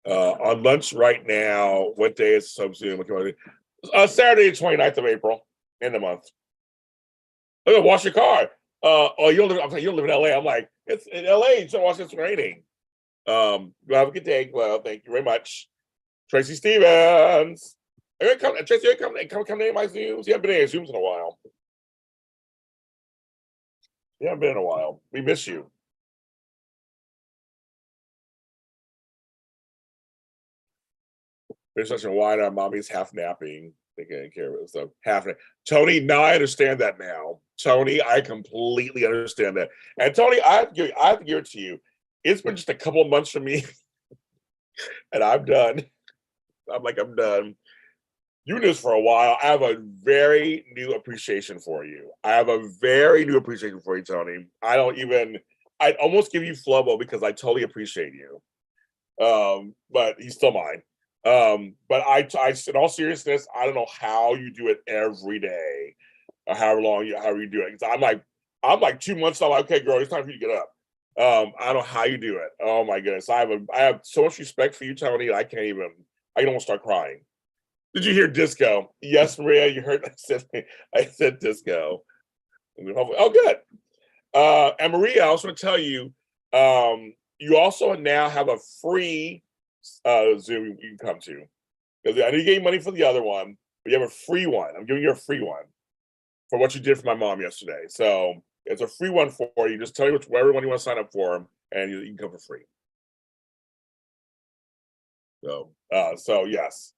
On lunch right now, what day is Sub Zoom? Saturday, 29th of April, end of the month. Oh, wash your car. You don't live in LA. I'm like, it's in LA, you should watch it's raining. Have a good day. Well, thank you very much. Tracy Stevens. Tracy, you come to any of my Zooms? You haven't been to any Zooms in a while. You haven't been in a while. We miss you. We're such a wine. Our mommy's half napping. Taking care of it. So half. Tony, now I understand that now. Tony, I completely understand that. And Tony, I have to give it to you. It's been just a couple of months for me, and I'm done. I'm done. You knew this for a while. I have a very new appreciation for you. Tony. I'd almost give you Flobo because I totally appreciate you. But he's still mine. But I, in all seriousness, I don't know how you do it every day, or however you do it. I'm like 2 months. I'm like, okay, girl, it's time for you to get up. I don't know how you do it. Oh my goodness, I have so much respect for you, Tony. I can almost start crying. Did you hear disco? Yes, Maria, you heard. I said disco. Oh, good. And Maria, I also want to tell you, you also now have a free Zoom you can come to. Because I know you gave money for the other one, but you have a free one. I'm giving you a free one for what you did for my mom yesterday. So it's a free one for you. Just tell me whatever one you want to sign up for, and you can come for free. So yes.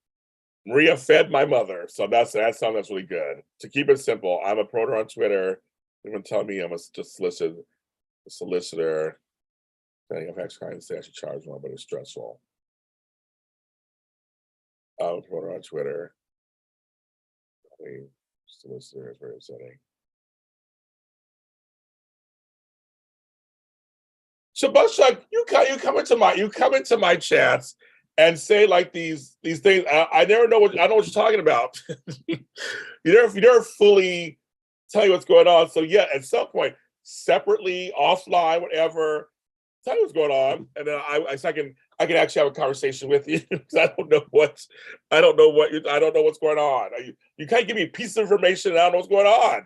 Maria fed my mother, so that's something that's really good. To keep it simple, I'm a promoter on Twitter. Everyone tell me I'm a solicitor. Depending on facts, kind of say I should charge more, but it's stressful. I'm a promoter on Twitter. Solicitor is very upsetting. So, Buckshot, you come into my chats and say like these things. I never know I know what you're talking about. you never fully tell you what's going on. So yeah, at some point, separately, offline, whatever, tell you what's going on, and then I can actually have a conversation with you because I don't know what's going on. You can't give me a piece of information and I don't know what's going on.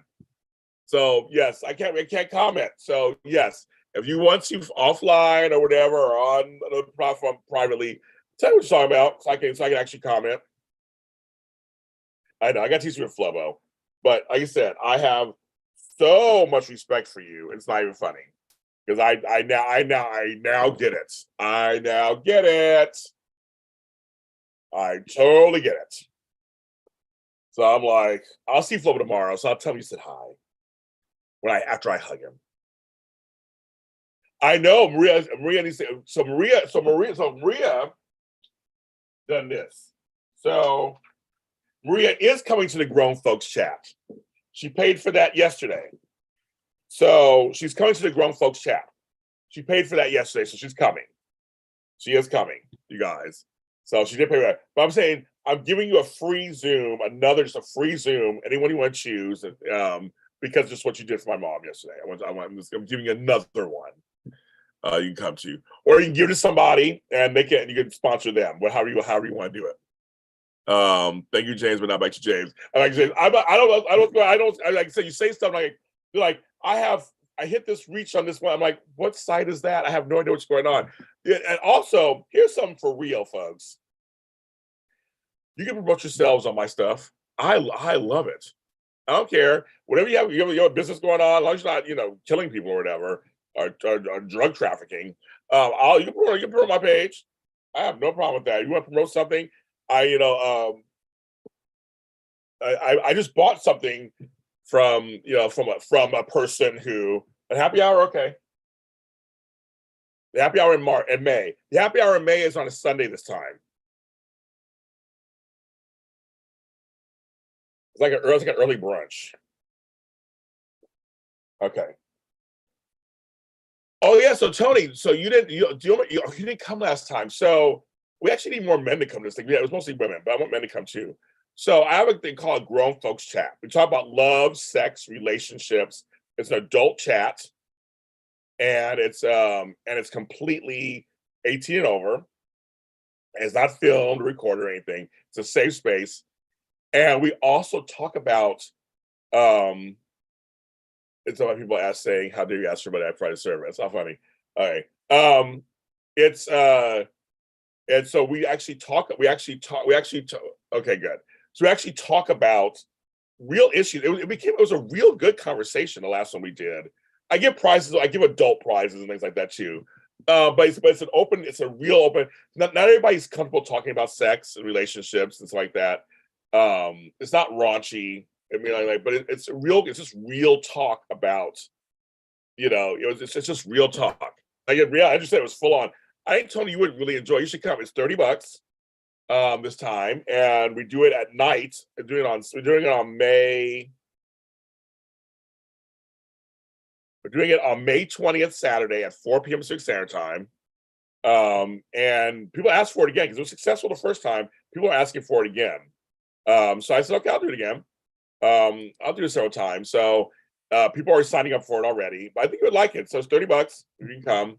So yes, I can't comment. So yes, if you want to offline or whatever or on the platform privately, tell me what you're talking about so I can actually comment. I know I got to teach you with Flobo, but like I said, I have so much respect for you. It's not even funny because I now get it. I now get it. I totally get it. So I'm like, I'll see Flobo tomorrow. So I'll tell him you said hi after I hug him. I know Maria needs to. So Maria done this. So Maria is coming to the grown folks chat. She paid for that yesterday. So she's coming to the grown folks chat. She paid for that yesterday, so she's coming. She is coming, you guys. So she did pay for that. But I'm saying I'm giving you a free Zoom, just a free Zoom, anyone you want to choose, because just what you did for my mom yesterday. I'm giving you another one. You can come to, or you can give it to somebody and you can sponsor them. However you want to do it. Thank you, James, but not back to James. I like James. I don't like say you say stuff like I hit this reach on this one. I'm like, what site is that? I have no idea what's going on. And also, here's something for real, folks. You can promote yourselves on my stuff. I love it. I don't care. Whatever you have a business going on, as long as you're not, killing people or whatever, or drug trafficking. You can promote my page. I have no problem with that. You want to promote something? I just bought something from a person who a happy hour. Okay, the happy hour in May. The happy hour in May is on a Sunday this time. It's like an early brunch. Okay. Oh yeah, so Tony, so you didn't come last time. So we actually need more men to come to this thing. Yeah, it was mostly women, but I want men to come too. So I have a thing called Grown Folks Chat. We talk about love, sex, relationships. It's an adult chat, and it's completely 18 and over. And it's not filmed, recorded, or anything. It's a safe space, and we also talk about. It's a lot of people saying, "How dare you ask for money? I provide a service." It's not funny. All right. And so we actually talk. Okay, good. to actually talk about real issues. It was a real good conversation. The last one we did. I give prizes. I give adult prizes and things like that too. But it's an open. It's a real open. Not everybody's comfortable talking about sex and relationships and stuff like that. It's not raunchy. I mean, but it's real. It's just real talk about. It's just real talk. I just said it was full on. I think Tony, you would really enjoy. You should come. It's $30 this time, and we do it at night. We're doing it on May. We're doing it on May 20th, Saturday at 4 p.m. Pacific Standard Time. And people asked for it again because it was successful the first time. People are asking for it again. So I said, okay, I'll do it again. I'll do it several times. So people are signing up for it already, but I think you would like it. So it's $30. You can come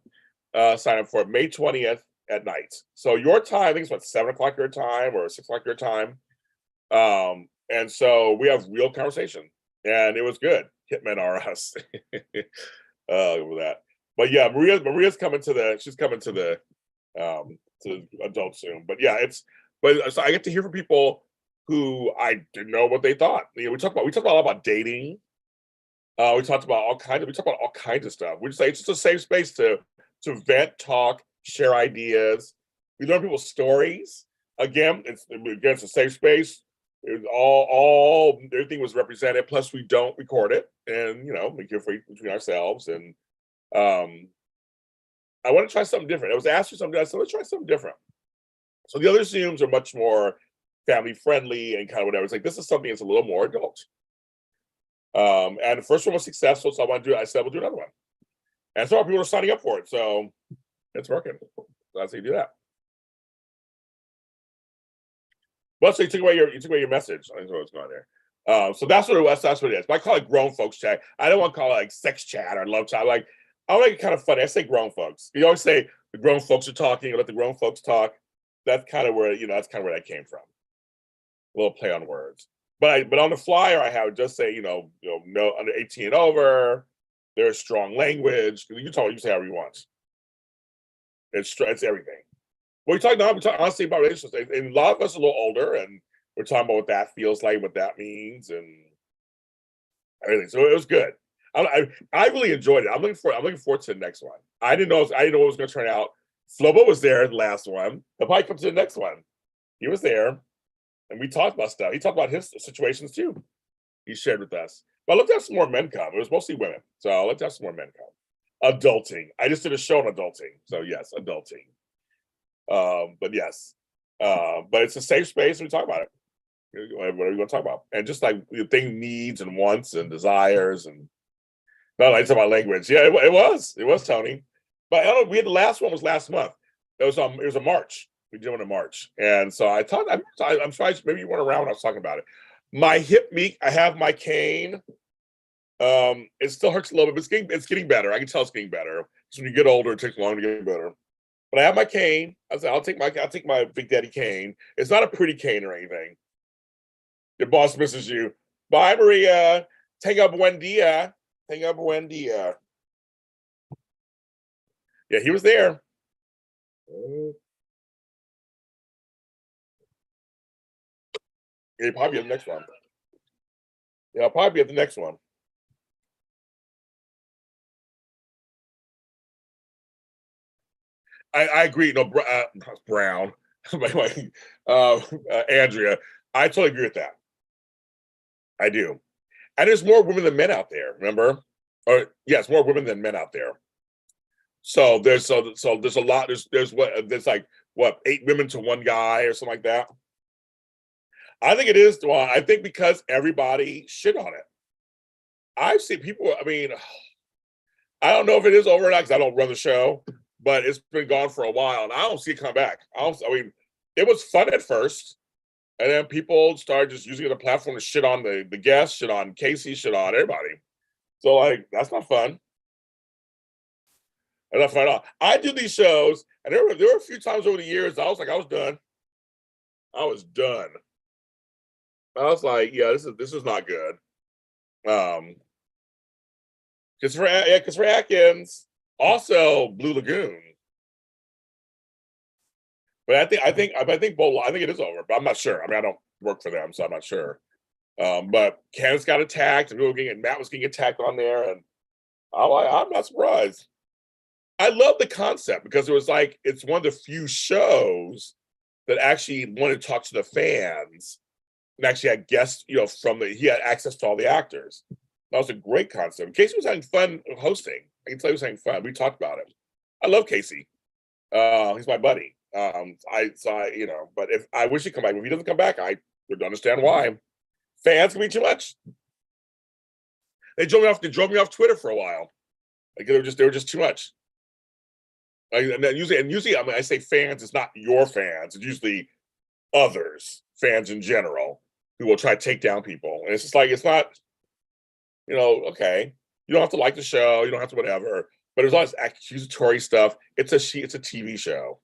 sign up for it May 20th at night. So your time, I think it's what, 7 o'clock your time or 6 o'clock your time. And so we have real conversation, and it was good. Hitmen are us. With that. But yeah, Maria's coming to the adult soon. But yeah, so I get to hear from people who I didn't know what they thought. We talked a lot about dating. We talked about all kinds of stuff. We just say it's just a safe space to vent, talk, share ideas. We learn people's stories. Again, it's a safe space. It was everything was represented. Plus, we don't record it, and we give free between ourselves. And I want to try something different. I was asked for something. I said, let's try something different. So the other Zooms are much more family friendly and kind of whatever. It's like this is something that's a little more adult. And the first one was successful, so I said we'll do another one. And so people are signing up for it, so it's working. So that's how you do that. Well, so you took away your message. I don't know what's going on there. So that's what it was. That's what it is. But I call it grown folks chat. I don't want to call it like sex chat or love chat. Like I make it kind of funny. I say grown folks. You always say the grown folks are talking. Let the grown folks talk. That's kind of where that came from. A little play on words. But on the flyer, I have just say no under 18 and over. There's strong language. You can talk. You say however you want. It's everything. We're talking honestly about relationships, and a lot of us are a little older, and we're talking about what that feels like, what that means, and everything. So it was good. I really enjoyed it. I'm looking forward to the next one. I didn't know it was going to turn out. Flobo was there the last one. He'll probably come to the next one. He was there, and we talked about stuff. He talked about his situations too. He shared with us. But I'd love to have some more men come. It was mostly women, so I'd like to have some more men come. Adulting. I just did a show on adulting, so yes, adulting. But yes, but it's a safe space. And we talk about it. Whatever you want to talk about, and just like the thing needs and wants and desires, and not like talk about language. Yeah, it was Tony. But I don't know, the last one was last month. It was a March. We did one in March, and so I'm surprised maybe you weren't around when I was talking about it. My hip meat. I have my cane. It still hurts a little bit, but it's getting better. I can tell it's getting better. So when you get older, it takes longer to get better. But I have my cane. I said, I'll take my Big Daddy cane. It's not a pretty cane or anything. Your boss misses you. Bye, Maria. Tenga buen dia. Tenga buen dia. Yeah, he was there. He'll probably be at the next one. Yeah, I'll probably be at the next one. I agree. No, Brown, Andrea. I totally agree with that. I do. And there's more women than men out there. Remember? Or yes, more women than men out there. So there's a lot. There's like what 8 women to 1 guy or something like that. I think it is. Well, I think because everybody shit on it. I've seen people. I mean, I don't know if it is over or not because I don't run the show, but it's been gone for a while, and I don't see it come back. I mean, it was fun at first, and then people started just using it as a platform to shit on the guests, shit on Casey, shit on everybody. So like, that's not fun. That's not fun at all. I do these shows, and there were a few times over the years I was done. I was done. I was like, yeah, this is not good. Because for Atkins, also Blue Lagoon. But I think it is over. But I'm not sure. I mean, work for them, so I'm not sure. But Candace got attacked, and Matt was getting attacked on there, and I'm not surprised. I love the concept because it was like it's one of the few shows that actually wanted to talk to the fans and actually had guests, he had access to all the actors. That was a great concept. Casey was having fun hosting. I can tell he was having fun. We talked about it. I love Casey. He's my buddy. But if I wish he'd come back. If he doesn't come back, I would understand why. Fans can be too much. They drove me off Twitter for a while. Like they were just too much. And usually, I mean, I say fans, it's not your fans. It's usually others, fans in general, who will try to take down people. And it's just like, it's not, okay, you don't have to like the show, you don't have to whatever, but there's a lot of accusatory stuff. It's a TV show.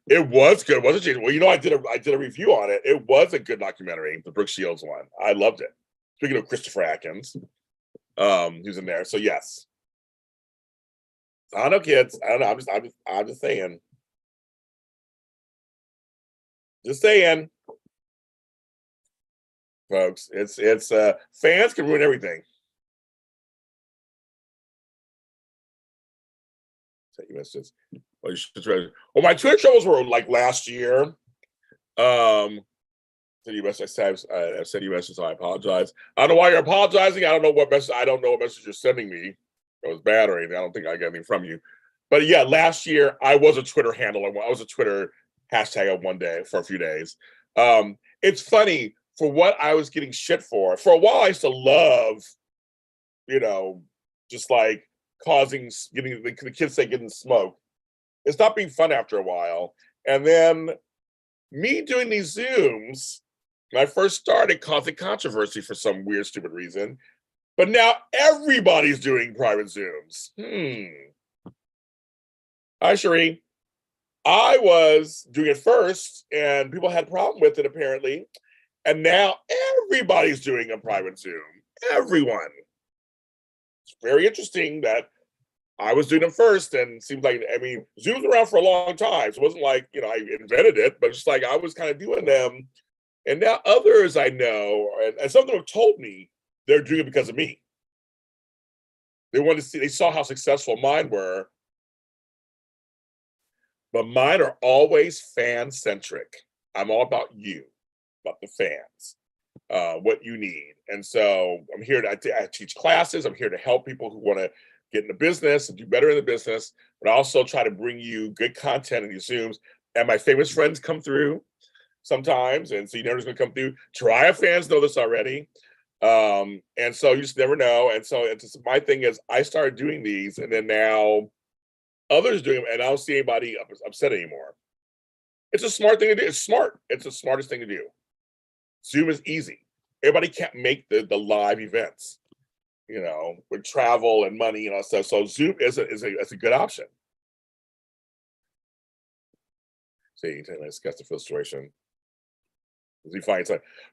It was good, wasn't it? Well, I did a review on it. It was a good documentary, the Brooke Shields one. I loved it. Speaking of Christopher Atkins, who's in there. So yes. I don't know, kids. I don't know. I'm just saying. Just saying. Folks, it's fans can ruin everything. Well, my Twitter troubles were like last year. I've sent you messages, so I apologize. I don't know why you're apologizing. I don't know what message you're sending me. It was bad or anything. I don't think I got anything from you. But yeah, last year I was a Twitter handle. I was a Twitter hashtag of one day for a few days. It's funny for what I was getting shit for. For a while, I used to love, just like getting the kids say getting smoke. It stopped being fun after a while. And then me doing these Zooms, when I first started, causing controversy for some weird, stupid reason. But now everybody's doing private Zooms. Hi, Cherie. I was doing it first, and people had a problem with it, apparently. And now everybody's doing a private Zoom. Everyone. It's very interesting that I was doing them first, and it seems like, Zoom's around for a long time. So it wasn't like, I invented it, but just like I was kind of doing them. And now others I know, and some of them have told me they're doing it because of me. They saw how successful mine were. But mine are always fan-centric. I'm all about you, about the fans, what you need. And so I'm here I teach classes. I'm here to help people who want to get into business and do better in the business, but I also try to bring you good content in these Zooms. And my famous friends come through sometimes. And so you know who's going to come through. Tariah fans know this already. And so you just never know. And so my thing is I started doing these, and then now others doing them, and I don't see anybody upset anymore. It's a smart thing to do. It's smart. It's the smartest thing to do. Zoom is easy. Everybody can't make the live events, with travel and money and all stuff. So Zoom is a good option. See, let's discuss the field situation. Is he fine?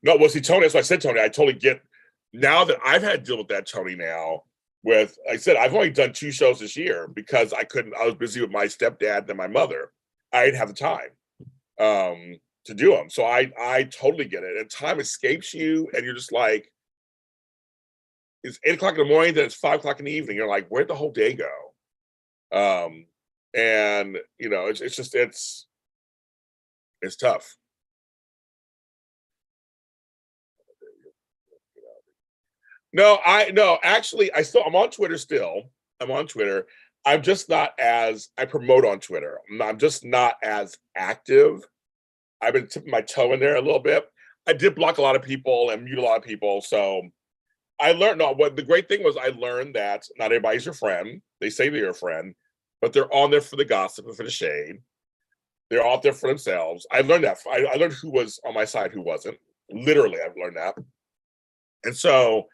No, well, see, Tony, that's what I said, Tony. I totally get, now that I've had to deal with that, Tony, now, like I said, I've only done 2 shows this year because I was busy with my stepdad and my mother. I didn't have the time to do them. So I totally get it. And time escapes you, and you're just like, it's 8 o'clock in the morning, then it's 5 o'clock in the evening. You're like, where'd the whole day go? And it's tough. No, actually, I'm on Twitter still. I'm on Twitter. I'm just not I promote on Twitter. I'm just not as active. I've been tipping my toe in there a little bit. I did block a lot of people and mute a lot of people. So I learned, what the great thing was, I learned that not everybody's your friend. They say they're your friend, but they're on there for the gossip and for the shade. They're out there for themselves. I learned that. I learned who was on my side, who wasn't. Literally, I've learned that. And so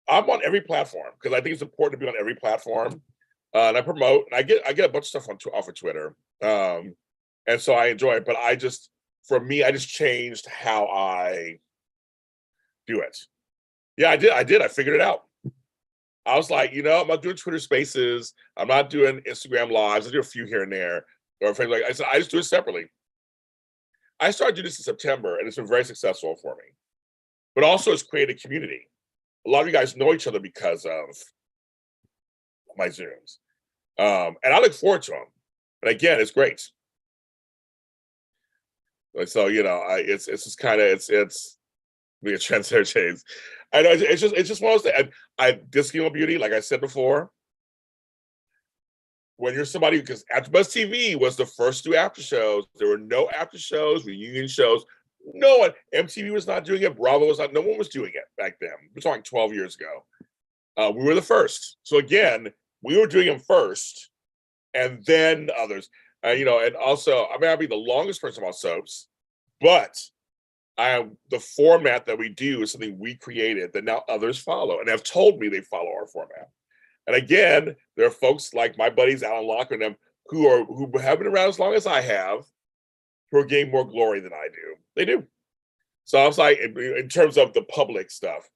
I'm on every platform because I think it's important to be on every platform. And I promote, and I get a bunch of stuff off of Twitter. And so I enjoy it. But for me, I just changed how I do it. Yeah, I did. I figured it out. I was like, I'm not doing Twitter Spaces. I'm not doing Instagram Lives. I do a few here and there. Or like I said, I just do it separately. I started doing this in September, and it's been very successful for me. But also, it's created a community. A lot of you guys know each other because of my Zooms, and I look forward to them. And again, it's great. Like, so it's just kind of it's be a trendsetter change. I know it's just one of those things. I Disco Beauty, like I said before. When you're somebody, because AfterBuzz TV was the first to do after shows, there were no after shows, reunion shows. No one, MTV was not doing it. Bravo was not. No one was doing it back then. We're talking 12 years ago. We were the first. So again, we were doing them first, and then others. And also, I may not be the longest person about soaps, but the format that we do is something we created that now others follow, and have told me they follow our format. And again, there are folks like my buddies Alan Locke and them who have been around as long as I have, who are getting more glory than I do. They do. So I was like, in terms of the public stuff.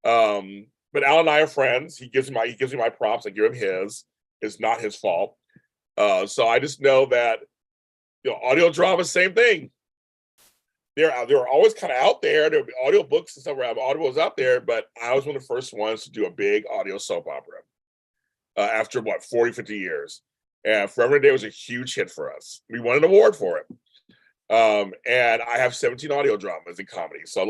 But Alan and I are friends. He gives me my props. I give him his. It's not his fault. So I just know that audio drama, same thing. They're always kind of out there. There'll be audio books and stuff where audio was out there, but I was one of the first ones to do a big audio soap opera. After 40, 50 years. And Forever and a Day was a huge hit for us. We won an award for it. And I have 17 audio dramas in comedy. So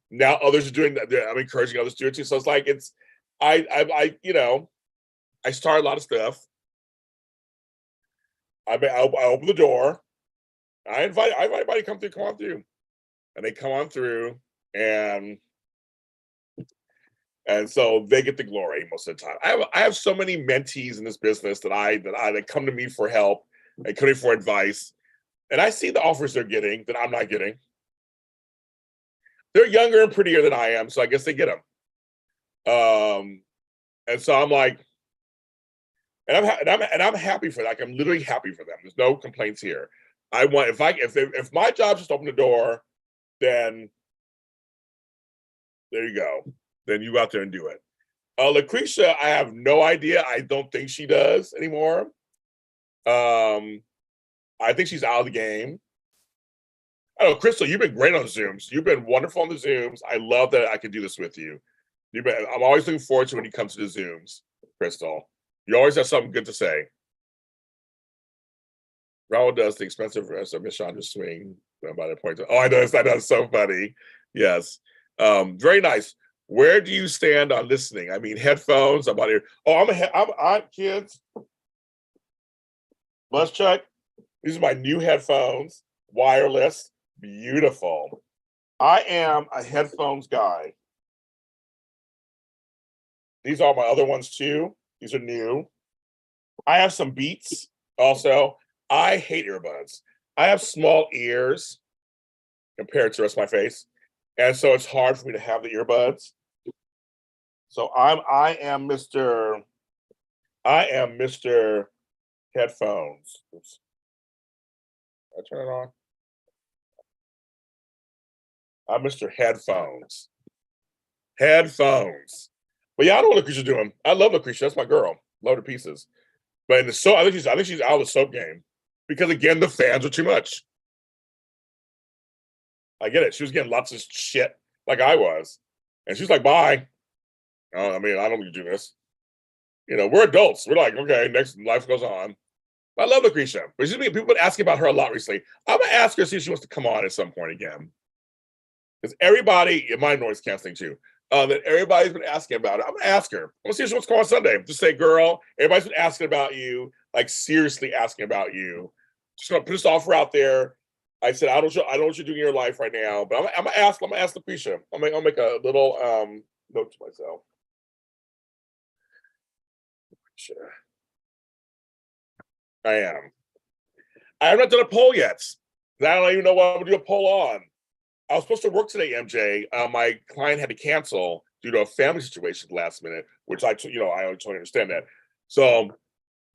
now others are doing that. I'm encouraging others to do it too. So it's like, I start a lot of stuff. I open the door. I invite everybody to come on through. And they come on through, and so they get the glory most of the time. I have so many mentees in this business that come to me for help and come to me for advice, and I see the offers they're getting that I'm not getting. They're younger and prettier than I am, so I guess they get them. And so I'm like, and I'm happy for that. I'm literally happy for them. There's no complaints here. I want if my job is just to open the door, then there you go. Then you go out there and do it. Lucretia, I have no idea. I don't think she does anymore. I think she's out of the game. I don't know, Crystal, you've been great on Zooms. You've been wonderful on the Zooms. I love that I can do this with you. I'm always looking forward to when you come to the Zooms, Crystal. You always have something good to say. Raul does the expensive rest of Miss Chandra's swing by the point. Oh, I know that's so funny. Yes. Very nice. Where do you stand on listening? I mean, headphones. I'm out here. Oh, I'm kids. Let's check. These are my new headphones, wireless, beautiful. I am a headphones guy. These are my other ones too. These are new. I have some Beats also. I hate earbuds. I have small ears compared to the rest of my face. And so it's hard for me to have the earbuds. So I am Mr. Headphones. Oops. I turn it on. I'm Mr. Headphones. Headphones. But yeah, I know what Lucretia doing. I love Lucretia. That's my girl. Love her pieces. But in the soap, I think she's out of the soap game. Because again, the fans are too much. I get it. She was getting lots of shit like I was. And she's like, bye. I mean, I don't need to do this. We're adults. We're like, okay, next life goes on. I love Lucretia. But people have been asking about her a lot recently. I'm going to ask her, see if she wants to come on at some point again. Because everybody, in my noise canceling too, that everybody's been asking about it. I'm going to ask her. I'm going to see if she wants to come on Sunday. Just say, girl, everybody's been asking about you, like seriously asking about you. Just going to put this offer out there. I said, I don't know what you're doing in your life right now, but I'm going to ask Lucretia. I'll make a little note to myself. Sure. I have not done a poll yet. I don't even know what I'm going to do a poll on. I was supposed to work today, MJ. My client had to cancel due to a family situation at the last minute, which I totally understand that. So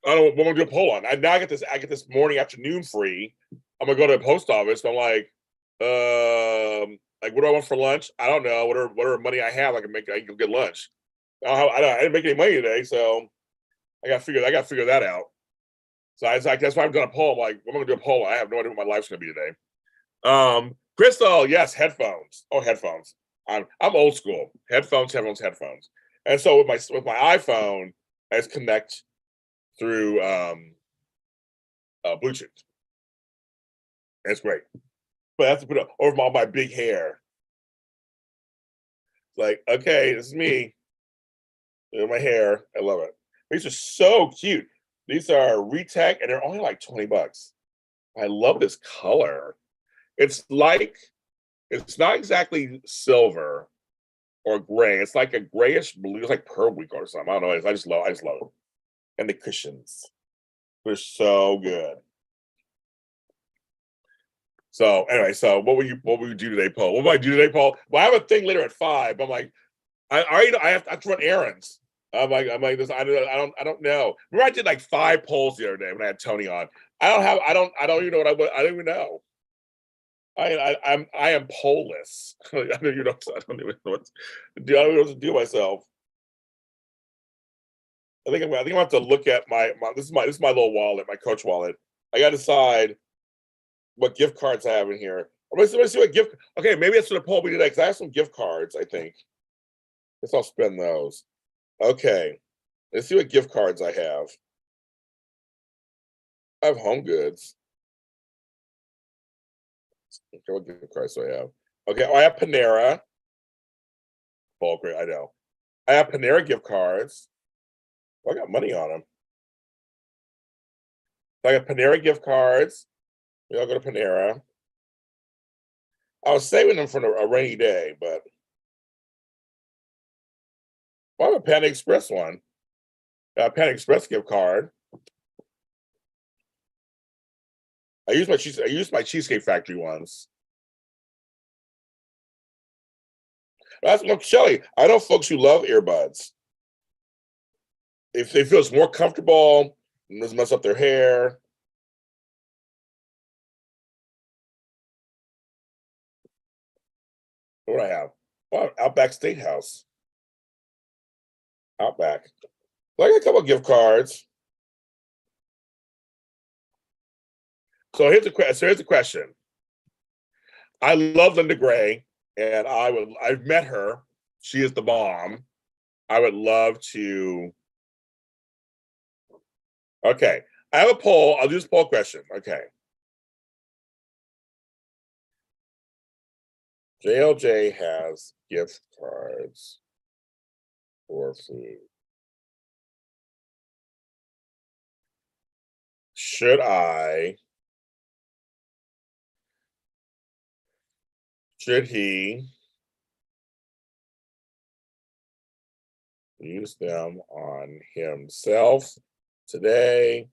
I don't know what I'm going to do a poll on. I get this morning, afternoon free. I'm going to go to the post office. And I'm like, what do I want for lunch? I don't know. Whatever money I have, I can go get lunch. I didn't make any money today, so I got to figure that out. So I was like, that's why I'm doing a poll. I'm like, I'm going to do a poll. I have no idea what my life's going to be today. Crystal, yes, headphones. Oh, headphones. I'm old school. Headphones. And so with my iPhone, I just connect through Bluetooth. That's great. But I have to put it over all my big hair. Like, okay, this is me. Look at my hair. I love it. These are so cute. These are Retech, and they're only like $20. I love this color. It's not exactly silver or gray. It's like a grayish blue. It's like pearl week or something. I don't know. I just love it. And the cushions. They're so good. So anyway, so what will you do today, Paul? What will I do today, Paul? Well, I have a thing later at 5. I'm like, I already know I have to run errands. I'm like this. I don't know. Remember, I did like 5 polls the other day when I had Tony on. I don't even know I don't even know. I am pollless. I don't even know what to do myself. I think I'm gonna have to look at my this is my little wallet, my Coach wallet. I gotta decide what gift cards I have in here. Let me see what gift. Okay, maybe that's what the poll we did because I have some gift cards. I think. Guess I'll spend those. Okay, let's see what gift cards I have. I have Home Goods. Okay, what gift cards do I have? Okay, I have Panera. Oh, great, I know. I have Panera gift cards. I got money on them. So I got Panera gift cards. We all go to Panera. I was saving them for a rainy day, but I have a Panda Express one. Panda Express gift card. I used my Cheesecake Factory ones. That's look, Shelly. I know folks who love earbuds. If they feel it's more comfortable, it doesn't mess up their hair. What do I have? Oh, Outback Steakhouse. Outback. Well, I got a couple of gift cards. So here's the question. I love Linda Gray, and I've met her. She is the bomb. I would love to. Okay. I have a poll. I'll do this poll question. Okay. JLJ has gift cards for food. Should he use them on himself today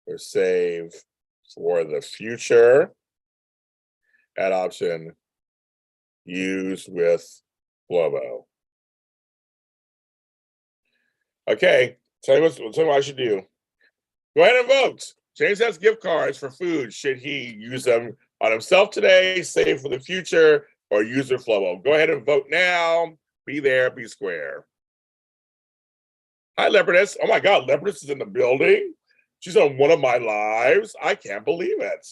or save for the future? Add option, use with Globo. Okay, tell me what I should do. Go ahead and vote. James has gift cards for food. Should he use them on himself today, save for the future, or use with Flobo? Go ahead and vote now. Be there, be square. Hi, Leopardess. Oh my God, Leopardess is in the building. She's on one of my lives. I can't believe it.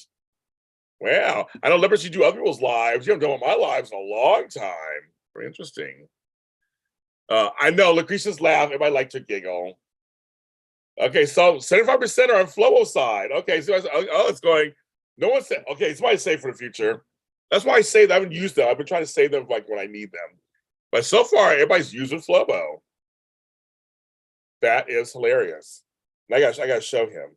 Wow. I know, Leopardess, you do other people's lives. You haven't done my lives in a long time. Very interesting. I know, Lucretia's laugh. Everybody liked to giggle. Okay, so 75% are on Flowo's side. Okay, so it's going. No one said. Okay, somebody save for the future. That's why I say that I haven't used them. I've been trying to save them like when I need them. But so far, everybody's using Flobo. That is hilarious. And I got to show him.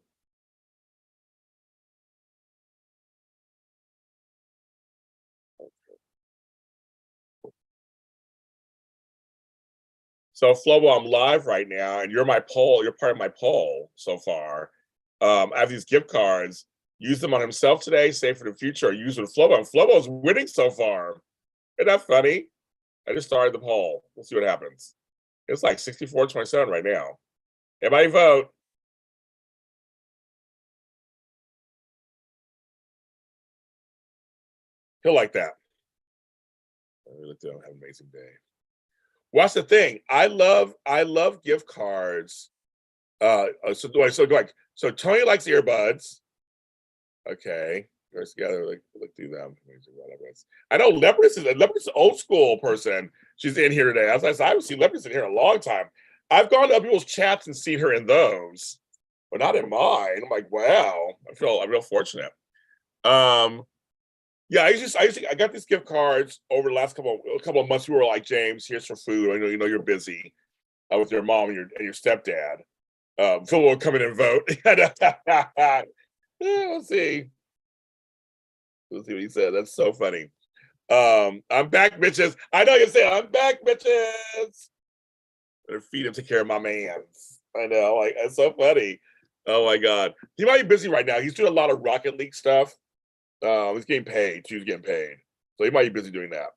So Flobo, I'm live right now, and you're my poll. You're part of my poll so far. I have these gift cards. Use them on himself today, save for the future, or use with Flobo. And Flobo's winning so far. Isn't that funny? I just started the poll. We'll see what happens. It's like 64-27 right now. Everybody vote. He'll like that. Have an amazing day. What's the thing? I love gift cards. So Tony likes earbuds. Okay. First, yeah, like look through them. I know Leopardess is an old school person. She's in here today. As I said, I haven't seen Leopardess in here in a long time. I've gone to other people's chats and seen her in those, but not in mine. I'm like, wow, I feel fortunate. Yeah, I got these gift cards over the last couple of months. We were like, James, here's some food. I know you know you're busy with your mom and your stepdad. Phil will come in and vote. Let's see. Let's see what he said. That's so funny. I'm back, bitches. I know you say I'm back, bitches. Better feed him, take care of my mans. I know, like it's so funny. Oh my god, he might be busy right now. He's doing a lot of Rocket League stuff. He's getting paid. He's getting paid, so he might be busy doing that.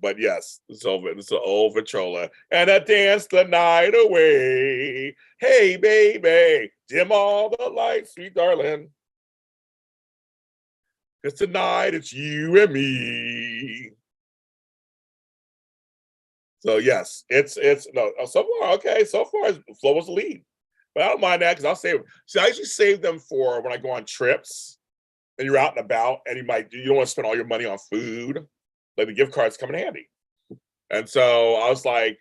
But yes, it's an old Vitrola, and I dance the night away. Hey, baby, dim all the lights, sweet darling. Cause tonight it's you and me. So yes, it's no so far okay. So far, Flo was the lead, but I don't mind that because I'll save. See, I usually save them for when I go on trips and you're out and about, and you don't want to spend all your money on food. Like the gift cards come in handy. And so I was like,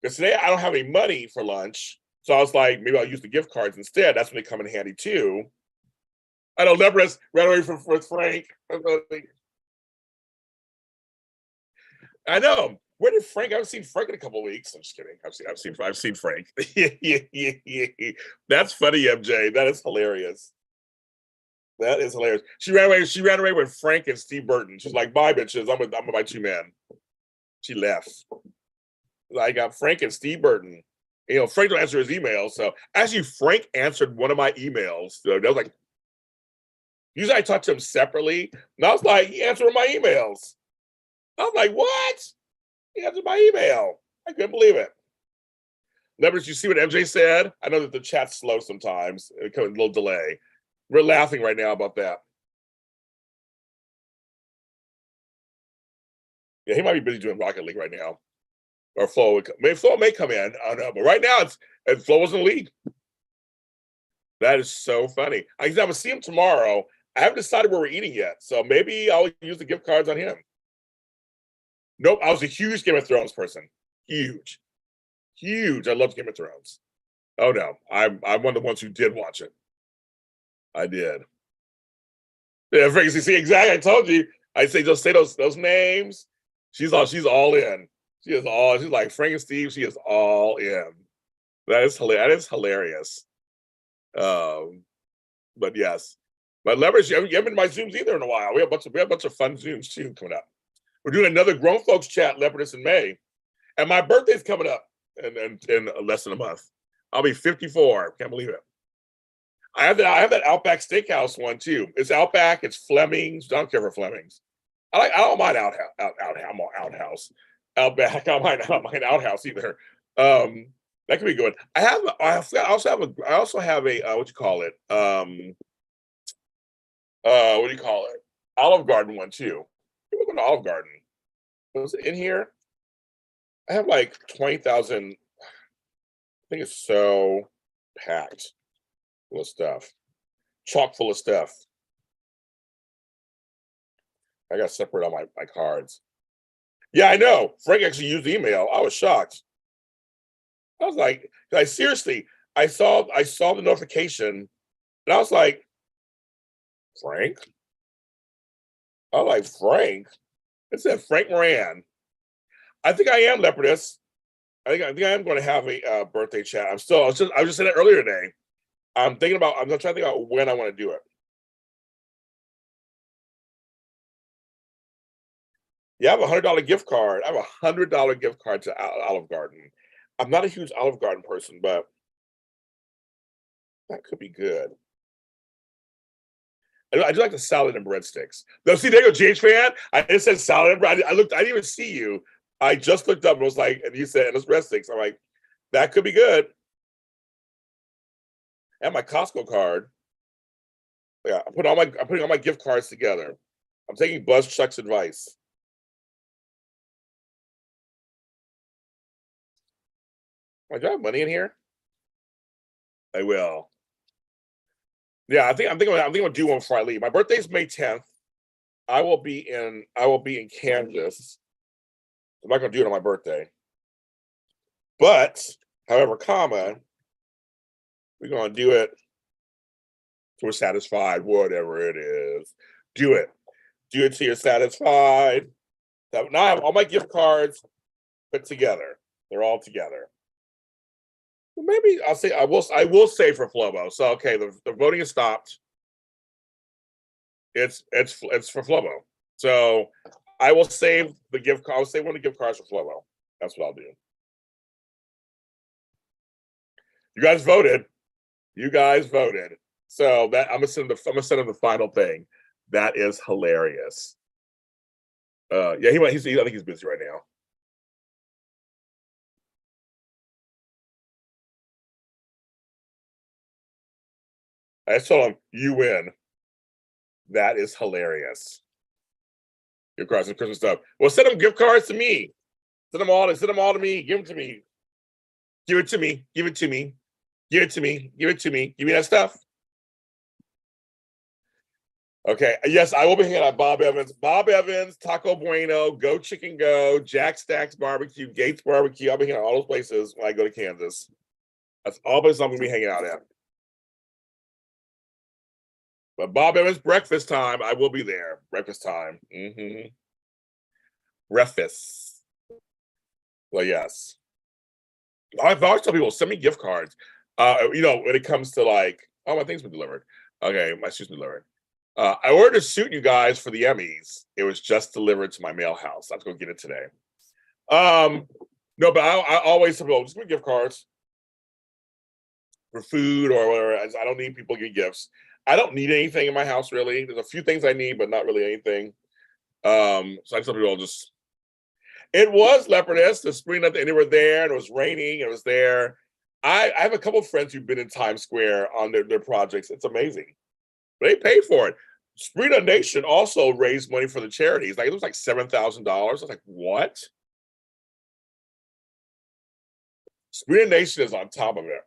because today I don't have any money for lunch, so I was like, maybe I'll use the gift cards instead. That's when they come in handy too. I know Leprous ran away from with Frank. I know. Where did Frank? I haven't seen Frank in a couple of weeks. I'm just kidding. I've seen Frank. That's funny, MJ. That is hilarious. That is hilarious. She ran away. She ran away with Frank and Steve Burton. She's like, "Bye, bitches. I'm with my two men." She left. I got Frank and Steve Burton. You know, Frank don't answer his emails. So actually, Frank answered one of my emails. So that was like, usually I talk to him separately. And I was like, he answered one of my emails. I was like, what? He answered my email. I couldn't believe it. Leverage, you see what MJ said? I know that the chat's slow sometimes. It comes a little delay. We're laughing right now about that. Yeah, he might be busy doing Rocket League right now. Or Flo may come in. I don't know. But right now, Flo was in the lead. That is so funny. I'm gonna see him tomorrow. I haven't decided where we're eating yet, so maybe I'll use the gift cards on him. Nope, I was a huge Game of Thrones person. Huge, huge. I love Game of Thrones. Oh no, I'm one of the ones who did watch it. I did. Yeah, Frank, see exactly. I told you. I say just say those names. She's all in. She is all. She's like Frank and Steve. She is all in. That is hilarious. That is hilarious. But yes, but leverage. You haven't been to my Zooms either in a while. We have a bunch of fun Zooms too coming up. We're doing another grown folks chat Leopardess in May, and my birthday's coming up in less than a month. I'll be 54. Can't believe it. I have that Outback Steakhouse one too. It's Outback. It's Fleming's. I don't care for Fleming's. I don't mind outhouse. Outback. I don't mind outhouse either. That could be good. I also have a what you call it? What do you call it? Olive Garden one too. Look at Olive Garden. Was it in here? I have like 20,000. I think it's so packed full of stuff, chock full of stuff. I got to separate all my cards. Yeah, I know. Frank actually used email. I was shocked. I was like, seriously, I saw the notification, and I was like, Frank. I was like, Frank. It said Frank Moran. I think I am Leopardess. I think I am going to have a birthday chat. I was just saying it earlier today. I'm trying to think about when I want to do it. Yeah, I have $100 gift card. I have $100 gift card to Olive Garden. I'm not a huge Olive Garden person, but that could be good. I do like the salad and breadsticks. No, see, there you go, GH fan. I just said salad and bread. I didn't even see you. I just looked up and was like, and you said, and it's breadsticks. I'm like, that could be good. And my Costco card. Yeah, I'm putting all my gift cards together. I'm taking Buzz Chuck's advice. Do I have money in here? I will. Yeah, I'm thinking I'll do one before I leave. My birthday's May 10th. I will be in Kansas. I'm not gonna do it on my birthday. But, however, we're gonna do it till we're satisfied, whatever it is. Do it. Do it till you're satisfied. Now I have all my gift cards put together. They're all together. Well, maybe I'll say I will say for Flobo. So okay, the voting is stopped. It's for Flobo. So I will save the gift card. I'll save one of the gift cards for Flobo. That's what I'll do. You guys voted. You guys voted. So that I'm gonna send them the final thing. That is hilarious. Yeah, I think he's busy right now. I just told him you win. That is hilarious. Gift cards and Christmas stuff. Well, send them gift cards to me. Send them all to me. Give them to me. Give it to me. Give it to me. Give it to me. Give it to me. Give me that stuff. Okay. Yes, I will be hanging out at Bob Evans, Taco Bueno, Go Chicken Go, Jack Stacks Barbecue, Gates Barbecue. I'll be hanging out at all those places when I go to Kansas. That's all places I'm gonna be hanging out at. But Bob Evans breakfast time, I will be there. Breakfast time. Breakfast. Well, yes. I've always tell people send me gift cards. When it comes to like, oh, my thing's been delivered. Okay, my suit's been delivered. I ordered a suit, you guys, for the Emmys. It was just delivered to my mail house. I have to go get it today. No, but I always tell people, just give me gift cards for food or whatever. I don't need people to get gifts. I don't need anything in my house, really. There's a few things I need, but not really anything. So I tell people it was Leopardess, the spring that they were there, and it was raining, it was there. I have a couple of friends who've been in Times Square on their projects. It's amazing. They paid for it. Sprina Nation also raised money for the charities. Like it was like $7,000. I was like, what? Sprina Nation is on top of it.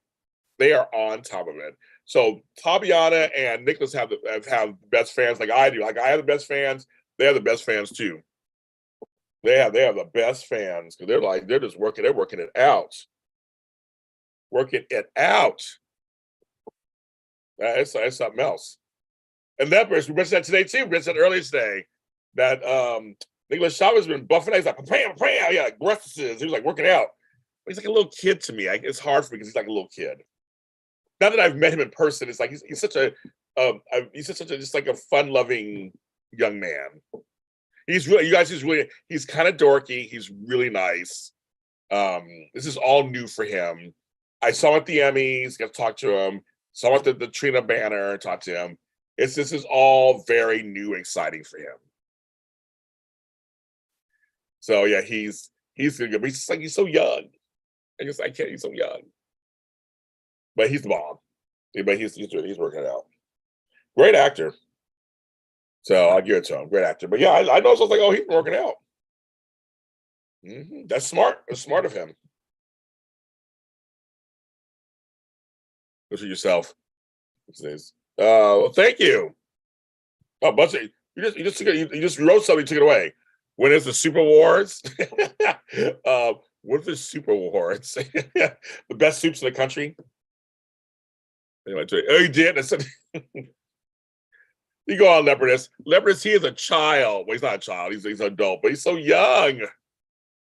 They are on top of it. So Tabiana and Nicholas have best fans like I do. Like I have the best fans. They have the best fans too. They have the best fans because they're just working it out. Working it out. It's something else. And that person, we mentioned that today too. We mentioned that earlier today that Nicholas Chavez has been buffing out. He's like, bam, bam, yeah, like breasts. He was like working out. He's like a little kid to me. It's hard for me because he's like a little kid. Now that I've met him in person, it's like he's such a just like a fun-loving young man. He's really, you guys, he's kind of dorky. He's really nice. This is all new for him. I saw him at the Emmys, got to talk to him. Saw him at the Trina banner, talked to him. This is all very new, exciting for him. So yeah, he's good. But he's so young. He's so young. But he's the bomb. But he's working it out. Great actor. So I'll give it to him. Great actor. But yeah, I know. So I was like, oh, he's working out. That's smart. That's smart of him. Look at yourself. Well, thank you. Oh, Buster, you just wrote something, you took it away. When is the Super Awards? What is the Super Awards? The best soups in the country. Anyway, oh, you did. You go on, Leopardess. Leopardess, he is a child. Well, he's not a child. He's an adult, but he's so young.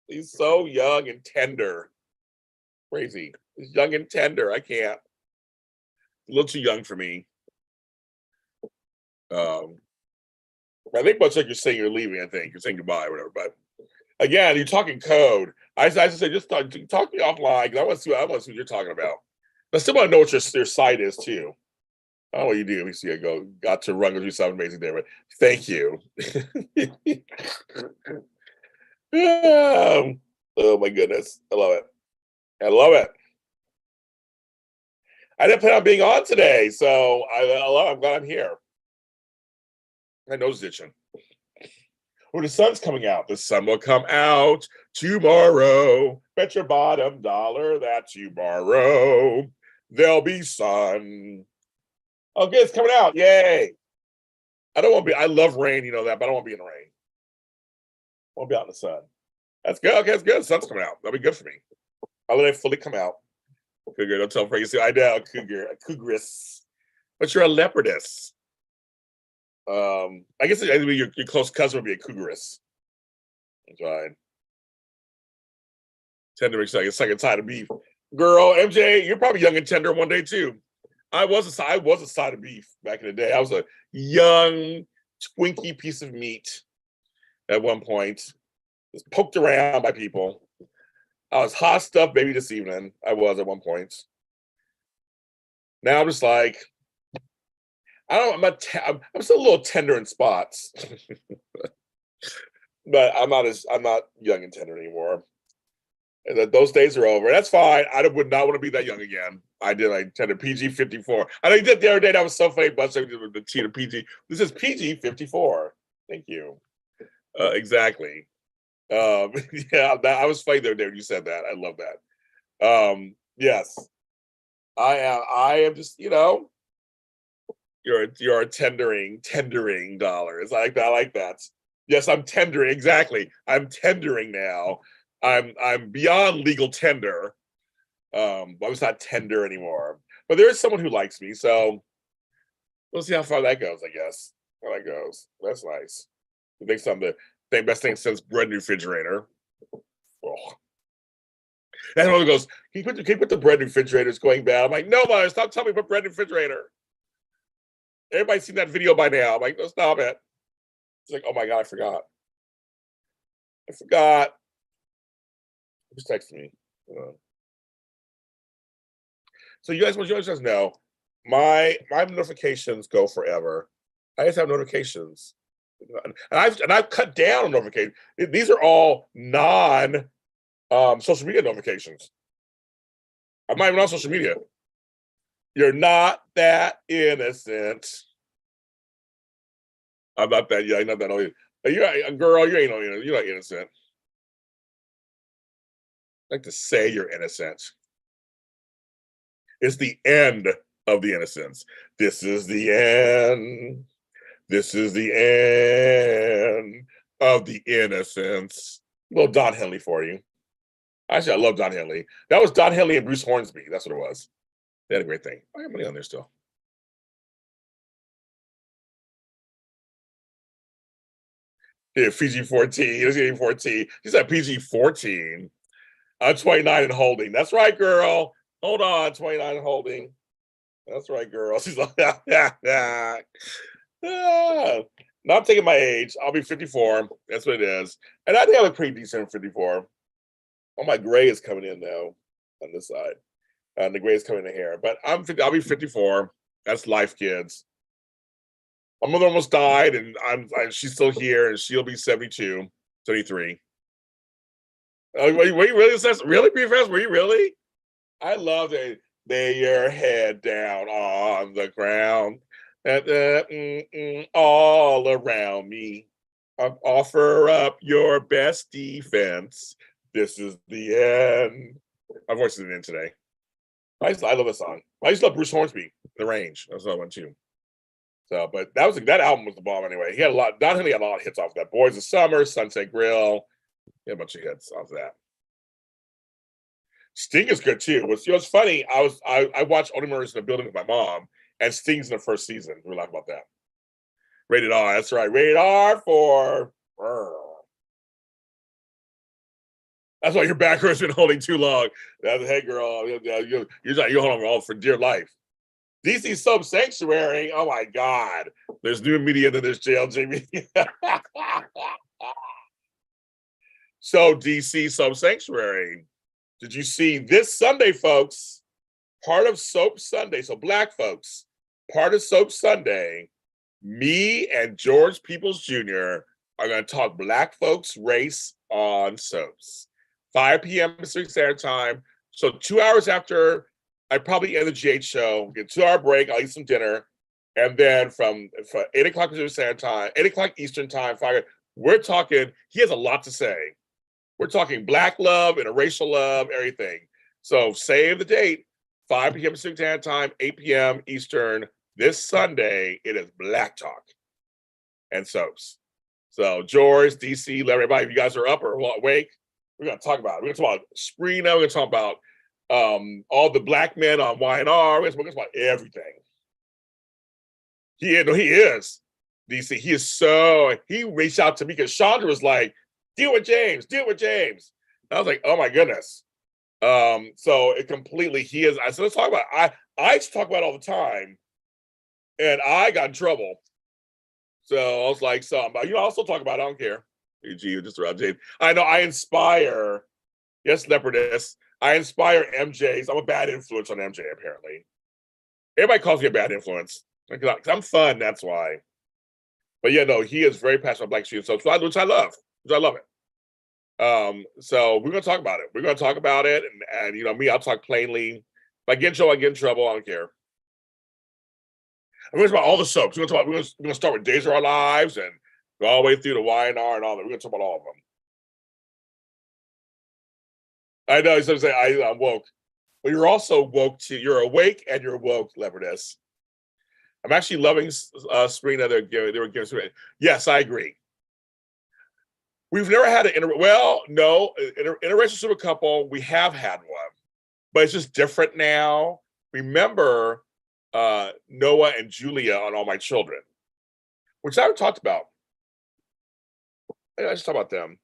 He's so young and tender. Crazy. He's young and tender. I can't. A little too young for me. I think much like you're saying you're leaving. I think you're saying goodbye or whatever. But again, you're talking code. I just say just talk to me offline because I want to see what you're talking about. I still want to know what your site is too. I don't know what you do. Let me see. I got to run. You sound amazing there, but thank you. Oh my goodness, I love it. I love it. I didn't plan on being on today, so I'm glad I'm here. My nose is itching. Well, the sun's coming out. The sun will come out tomorrow. Bet your bottom dollar that tomorrow there'll be sun. Oh, good, it's coming out. Yay. I don't want to be, I love rain, you know that, but I don't want to be in the rain. I want to be out in the sun. That's good. Okay, that's good. The sun's coming out. That'll be good for me. I'll let it fully come out. Cougar, don't tell Frank. I know, a cougar, a cougaress. But you're a leopardess. I guess your close cousin would be a cougaress. That's fine. Tender makes like a second side of beef. Girl, MJ, you're probably young and tender one day too. I was a side of beef back in the day. I was a young, twinky piece of meat at one point. Just poked around by people. I was hot stuff baby this evening. I was at one point. Now I'm just like, I don't. I'm still a little tender in spots, but I'm not young and tender anymore. And that those days are over. That's fine. I would not want to be that young again. I tender PG 54. I know you did the other day. That was so funny. But the T to PG. This is PG 54. Thank you. Exactly. Yeah, I was funny the other day when you said that. I love that. Yes, I am just, you know, you're tendering dollars. I like that. Yes, I'm tendering. Exactly. I'm tendering now. I'm beyond legal tender. I was not tender anymore. But there is someone who likes me, so we'll see how far that goes, I guess. How that goes. That's nice. I think something the best thing since bread in the refrigerator. Oh. That one goes, can you put the bread in the refrigerator? It's going bad. I'm like, no, Mother, stop telling me to put bread in the refrigerator. Everybody's seen that video by now. I'm like, no, stop it. It's like, oh my God, I forgot. Who's texting me? So you guys know, my notifications go forever. I just have notifications. And I've cut down on notifications. These are all non social media notifications. I'm not even on social media. You're not that innocent. I'm not that. Yeah, I'm not that old. You're a girl. You're not innocent. I like to say you're innocent. It's the end of the innocence. This is the end. This is the end of the innocence. Little Don Henley for you. Actually, I love Don Henley. That was Don Henley and Bruce Hornsby. That's what it was. They had a great thing. I have money on there still. Yeah, PG 14. It's getting 14. He's at PG 14. I'm 29 and holding. That's right, girl. Hold on, 29 and holding. That's right, girl. She's like, not taking my age. I'll be 54. That's what it is. And I think I look pretty decent at 54. Oh, my gray is coming in now on this side. And the gray is coming in here. But I'll be 54. That's life, kids. My mother almost died, and she's still here, and she'll be 72, 73. Were you really? Really, PFS? Were you really? I love it. Lay your head down on the ground. All around me. Offer up your best defense. This is the end. My voice is in today. I love this song. I used to love Bruce Hornsby, The Range. That's another one too. So, but that album was the bomb anyway. He had a lot. Don Henley had a lot of hits off that. Boys of Summer, Sunset Grill. He had a bunch of hits off that. Sting is good too. What's funny? I watched Only Murders in the Building with my mom, and Sting's in the first season. We laugh about that. Rated R. That's right. Rated R for. That's why your back has been holding too long. Hey, girl, you're holding on for dear life. DC Sub Sanctuary. Oh my God. There's new media than there's JLJ media. So DC Sub Sanctuary. Did you see this Sunday, folks? Part of Soap Sunday. So Black folks, part of Soap Sunday, me and George Peoples Jr. are going to talk Black folks race on soaps. 5 p.m. Pacific Standard Time. So 2 hours after I probably end the GH show, get a 2 hour break, I'll eat some dinner. And then from 8 o'clock Pacific Standard Time, 8 o'clock Eastern Time, we're talking, he has a lot to say. We're talking Black love, interracial love, everything. So save the date, 5 p.m. Pacific Standard Time, 8 p.m. Eastern, This Sunday, it is Black Talk and soaps. So George, DC, let everybody, if you guys are up or awake, we're gonna talk about it. We're gonna talk about Sprina, we're gonna talk about all the black men on Y&R, we're gonna talk about everything. He is. DC, he reached out to me because Chandra was like, deal with James. And I was like, oh my goodness. So it completely, I said, let's talk about it. I used to talk about it all the time, and I got in trouble. So I was like, I'll still talk about it, I don't care. Gee, just around James. I know I inspire, yes, Leopardess, I inspire MJs. I'm a bad influence on MJ, apparently. Everybody calls me a bad influence. Because I'm fun, that's why. But yeah, no, he is very passionate about Black students, which I love. It. So we're gonna talk about it. We're gonna talk about it, and you know me, I'll talk plainly. If I get in trouble, I get in trouble. I don't care. We're gonna talk about all the soaps. We're gonna start with Days of Our Lives and go all the way through to Y&R and all that. We're gonna talk about all of them. I know. So say I'm woke, but you're also woke too. You're awake and you're woke, Leopardess. I'm actually loving Sprina. They were giving Sprina. Yes, I agree. We've never had an interracial super couple. We have had one, but it's just different now. Remember Noah and Julia on All My Children, which I haven't talked about. I just talked about them.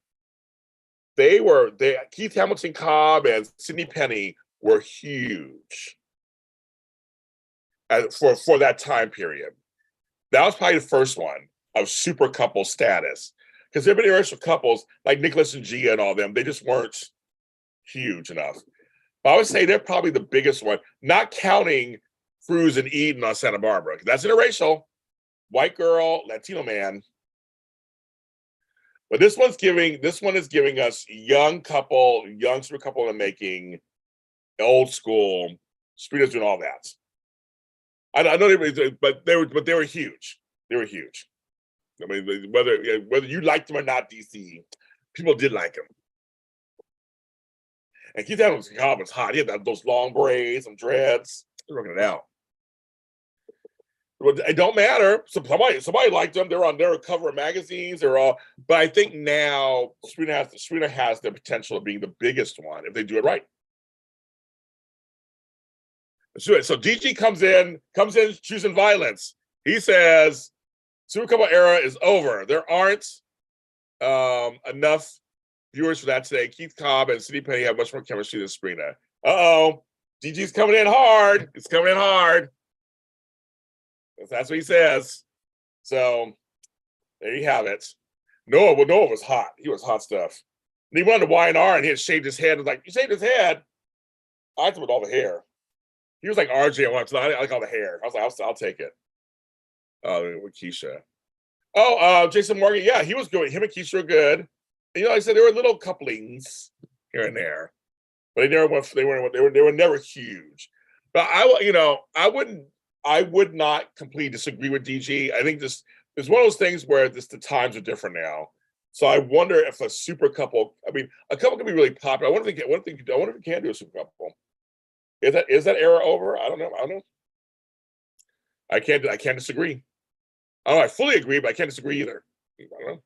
Keith Hamilton Cobb and Sidney Penny were huge for that time period. That was probably the first one of super couple status. Because there have been interracial couples like Nicholas and Gia and all them, they just weren't huge enough. But I would say they're probably the biggest one, not counting Cruz and Eden on Santa Barbara. That's interracial, white girl, Latino man. But this one is giving us young super couple in the making, old school. Sprina's doing all that. I know but they were huge. They were huge. I mean, whether you liked them or not, DC, people did like him. And Keith Adams was hot. He had those long braids and dreads. He's working it out. It don't matter. Somebody liked them. They're on their cover of magazines. But I think now Sprina has the potential of being the biggest one if they do it right. Let's do it. So DG comes in choosing violence. He says, super couple era is over. There aren't enough viewers for that today. Keith Cobb and Sidney Penny have much more chemistry than Sprina. DG's coming in hard. It's coming in hard. That's what he says. So there you have it. Noah was hot. He was hot stuff. And he went to Y&R and he had shaved his head. I was like, you shaved his head? I liked him with all the hair. He was like RJ once. I like all the hair. I was like, I'll take it. With Keisha. Jason Morgan. Yeah, he was good. Him and Keisha were good. And, like I said, there were little couplings here and there, but they were never huge. But I would not completely disagree with DG. I think this is one of those things where the times are different now. So I wonder if a super couple. I mean, a couple can be really popular. I wonder if you can do a super couple. Is that era over? I don't know. I can't disagree. I fully agree, but I can't disagree either. I don't know.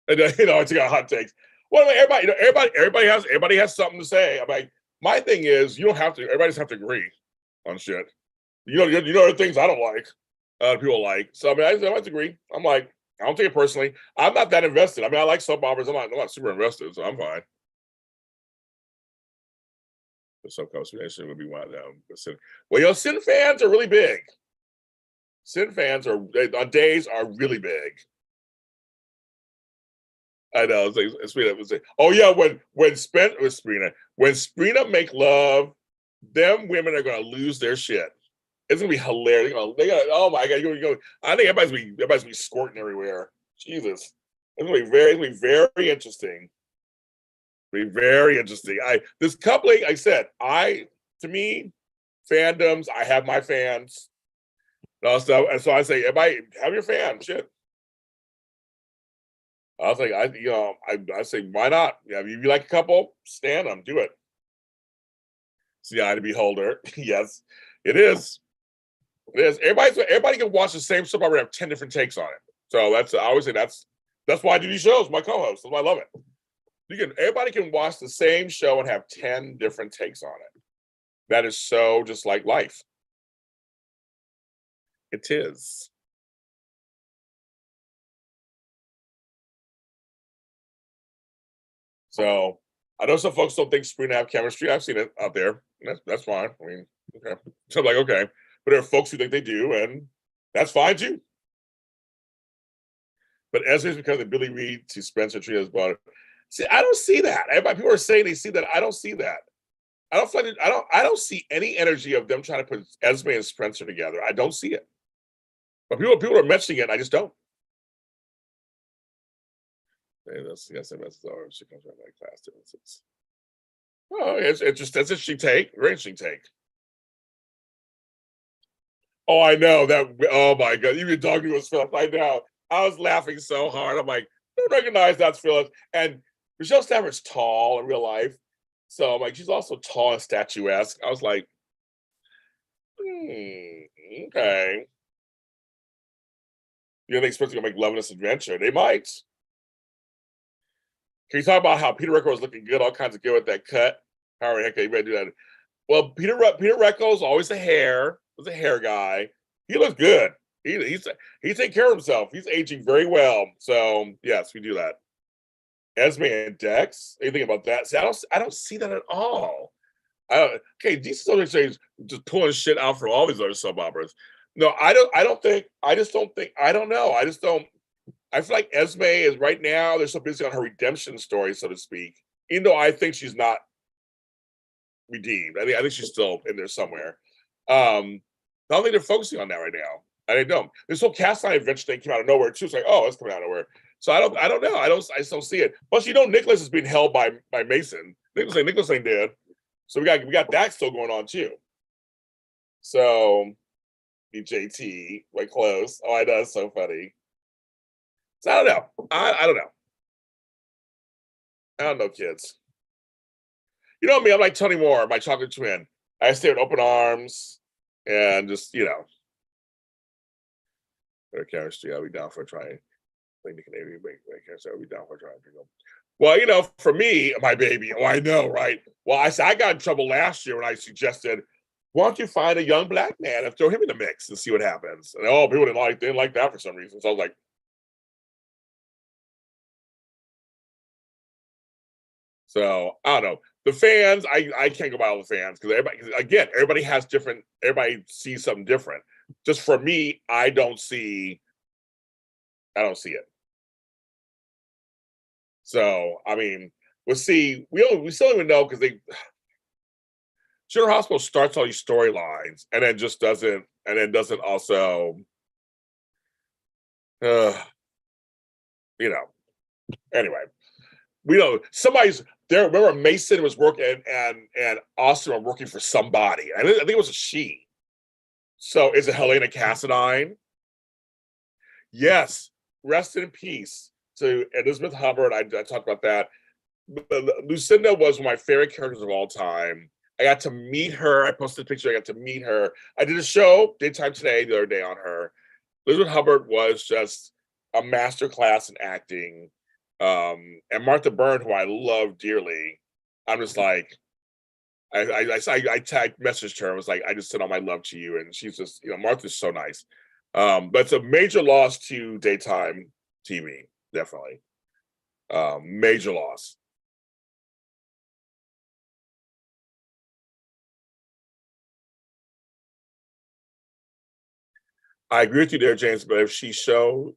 And, it's got hot takes. Well, everybody has something to say. I'm like, my thing is, you don't have to. Everybody doesn't have to agree on shit. You know the things I don't like, people like. So I mean, I don't agree. I'm like, I don't take it personally. I'm not that invested. I mean, I like soap operas. I'm not super invested, so I'm fine. The soap conversation would be one of them. Well, Sin fans are really big. Sin fans on days are really big. I know. Oh yeah, when Sprina make love, them women are gonna lose their shit. It's gonna be hilarious. Oh my god, I think everybody's gonna be squirting everywhere. Jesus, it's gonna be very interesting. Be very interesting. This coupling, I said, to me, fandoms. I have my fans. And so I say, everybody have your fans. Shit. I was like, I say, why not? Yeah, if you like a couple, stand them, do it. It's the eye of the beholder. Yes, it is. It is. Everybody can watch the same soap opera and have 10 different takes on it. So I always say that's why I do these shows, my co-host. That's why I love it. Everybody can watch the same show and have 10 different takes on it. That is so just like life. It is. So I know some folks don't think Sabrina have chemistry. I've seen it out there. That's fine. I mean, okay. So I'm like, okay. But there are folks who think they do, and that's fine too. But Ezra's becoming the Billy Reed to Spencer Trina's brother. See, I don't see that. People are saying they see that. I don't see that. I don't find it. I don't see any energy of them trying to put Esme and Spencer together. I don't see it. But people are mentioning it. And I just don't. Hey, that's yes, she comes from my class differences. Oh, it's just that's interesting take. Very interesting take. Oh, I know that. Oh my God, even dog knew it was Phillips. I know. I was laughing so hard. I'm like, I don't recognize that's Phillips. And Michelle Stafford's tall in real life, so I'm like, she's also tall and statuesque. I was like, okay. You think Spencer's gonna make Love in this Adventure? They might. Can you talk about how Peter Recco was looking good, all kinds of good with that cut? How the heck you better do that? Well, Peter Recco's always a hair. Was a hair guy. He looks good. He's taking care of himself. He's aging very well. So yes, we do that. Esme and Dex. Anything about that? See, I don't see that at all. Okay, DC Southern Exchange just pulling shit out from all these other soap operas. No, I don't think. I just don't think. I don't know. I just don't. I feel like Esme is right now. They're so busy on her redemption story, so to speak. Even though I think she's not redeemed. I think she's still in there somewhere. I don't think they're focusing on that right now. I don't. This whole cast iron adventure thing came out of nowhere too. It's like, oh, it's coming out of nowhere. So I don't know. I just don't see it. Plus, Nicholas is being held by Mason. Nicholas ain't dead. So we got that still going on too. So JT, like close. Oh, I know, it's so funny. So I don't know. I don't know. I don't know, kids. You know me, I'm like Tony Moore, my chocolate twin. I stay with open arms and just, their chemistry. I'll be down for trying. I'll be down for trying. Well, for me, my baby, I know, right? Well, I got in trouble last year when I suggested, why don't you find a young black man and throw him in the mix and see what happens? And people didn't like that for some reason. So I was like, so I don't know. The fans, I can't go by all the fans because everybody has different. Everybody sees something different. Just for me, I don't see it. So I mean, we'll see. We still don't even know because General Hospital starts all these storylines and then just doesn't, also, Anyway, we know somebody's there. Remember, Mason was working and Austin were working for somebody. I think it was a she. So is it Helena Cassadine? Yes. Rest in peace to Elizabeth Hubbard. I talked about that. Lucinda was one of my favorite characters of all time. I got to meet her. I posted a picture. I got to meet her. I did a show, Daytime Today, the other day on her. Elizabeth Hubbard was just a master class in acting. And Martha Byrne, who I love dearly, I'm just like, I messaged her. I was like, I just sent all my love to you. And she's just, Martha's so nice. But it's a major loss to daytime TV, definitely. Major loss. I agree with you there, James. But if to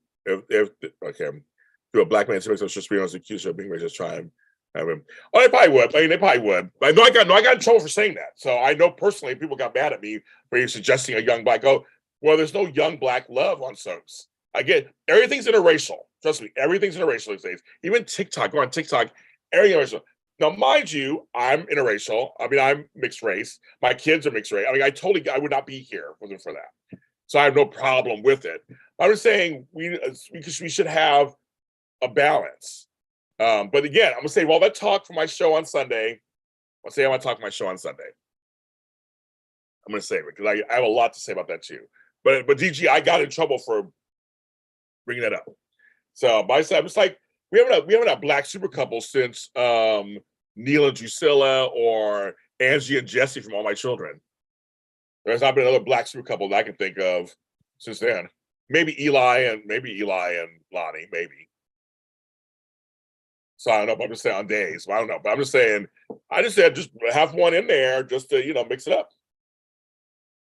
a black man, somebody else just being accused of being racist, try and have him. Oh, they probably would. I mean, they probably would. I got in trouble for saying that. So I know personally people got mad at me for suggesting a young black. Oh, well, there's no young black love on soaps. I get everything's interracial. Trust me, everything's interracial these days. Even TikTok, go on TikTok, everything interracial. Now, mind you, I'm interracial. I mean, I'm mixed race. My kids are mixed race. I mean, I would not be here if it wasn't for that. So I have no problem with it. I was saying we should have a balance. But again, I'm gonna say, well, let's talk for my show on Sunday. I'll say I want to talk for my show on Sunday. I'm going to save it because I have a lot to say about that too. But DG, I got in trouble for bringing that up. So by the time, it's like we haven't had black super couples since Neil and Drusilla or Angie and Jesse from All My Children. There's not been another black super couple that I can think of since then. Maybe Eli and Lonnie, maybe. So I don't know, but I'm just saying on days. I don't know, but I'm just saying, I just said just have one in there just to mix it up.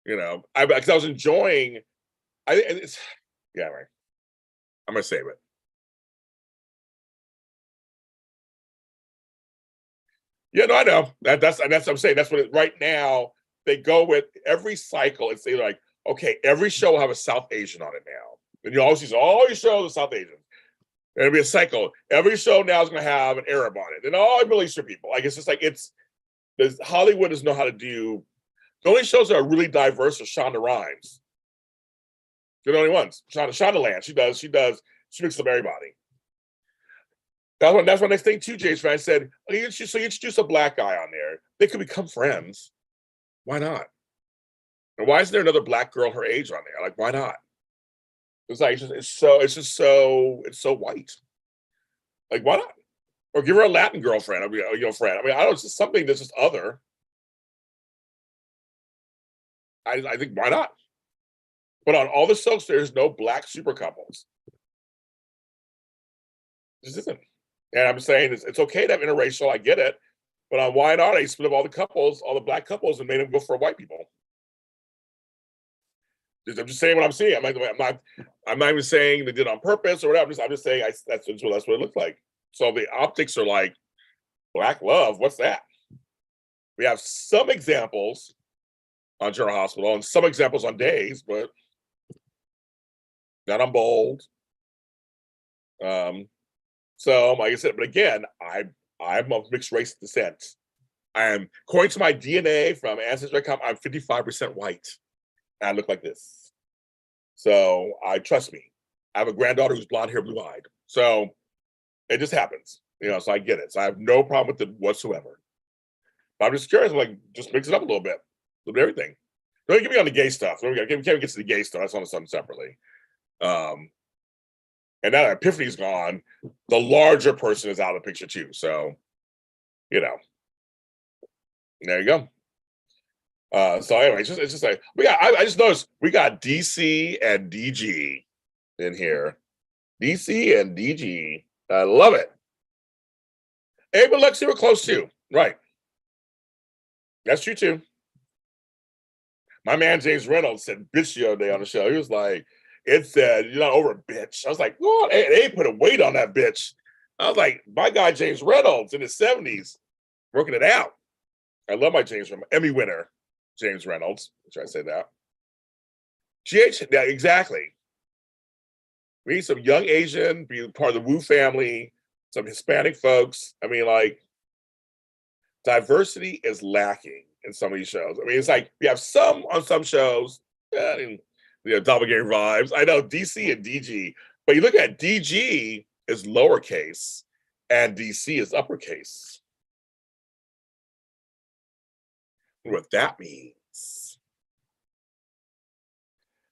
Because I was enjoying. It's yeah, right. I'm gonna save it. Yeah, no, I know that's what I'm saying. That's what right now they go with every cycle. It's like, okay, every show will have a South Asian on it now, and you always see all your shows are South Asian. It'll be a cycle. Every show now is going to have an Arab on it, and all Middle Eastern people. Like it's just like Hollywood doesn't know how to do. The only shows that are really diverse are Shonda Rhimes. They're the only ones. Shonda Land. She mixes up everybody. That's my next thing too, Jason. I said, you introduce a black guy on there. They could become friends. Why not? And why isn't there another black girl her age on there? Like, why not? It's like it's so white. Like, why not? Or give her a Latin girlfriend. Friend. I don't. It's just something that's just other. I think why not? But on all the shows, there's no black super couples. This isn't. And I'm saying it's okay to have interracial. I get it. But on why not? I split up all the black couples, and made them go for white people. I'm just saying what I'm seeing. I'm not even saying they did it on purpose or whatever. I'm just saying that's what it looks like. So the optics are like black love. What's that? We have some examples on General Hospital and some examples on Days, but not on Bold. So like I said, but again, I'm of mixed race descent. According to my DNA from Ancestry.com, I'm 55% white. And I look like this. So trust me. I have a granddaughter who's blonde hair, blue eyed. So it just happens. So I get it. So I have no problem with it whatsoever. But I'm just curious, like, just mix it up a little bit with everything. Don't get me on the gay stuff. We can't get to the gay stuff. That's on something separately. And now that Epiphany's gone, the larger person is out of the picture too. So, there you go. So anyway, it's just like I just noticed we got DC and DG in here. DC and DG. I love it. Hey, but Lexi, we're close too. Right. That's true too. My man James Reynolds said bitch the other day on the show. He was like, it said, you're not over a bitch. I was like, oh, they put a weight on that bitch. I was like, my guy James Reynolds in his 70s, working it out. I love my James Reynolds, Emmy winner, James Reynolds. Should I say that? Yeah, exactly. We need some young Asian, be part of the Wu family, some Hispanic folks. I mean, like, diversity is lacking in some of these shows. I mean, it's like we have some on some shows, doppelganger vibes. I know DC and DG, but you look at DG is lowercase and DC is uppercase. What that means.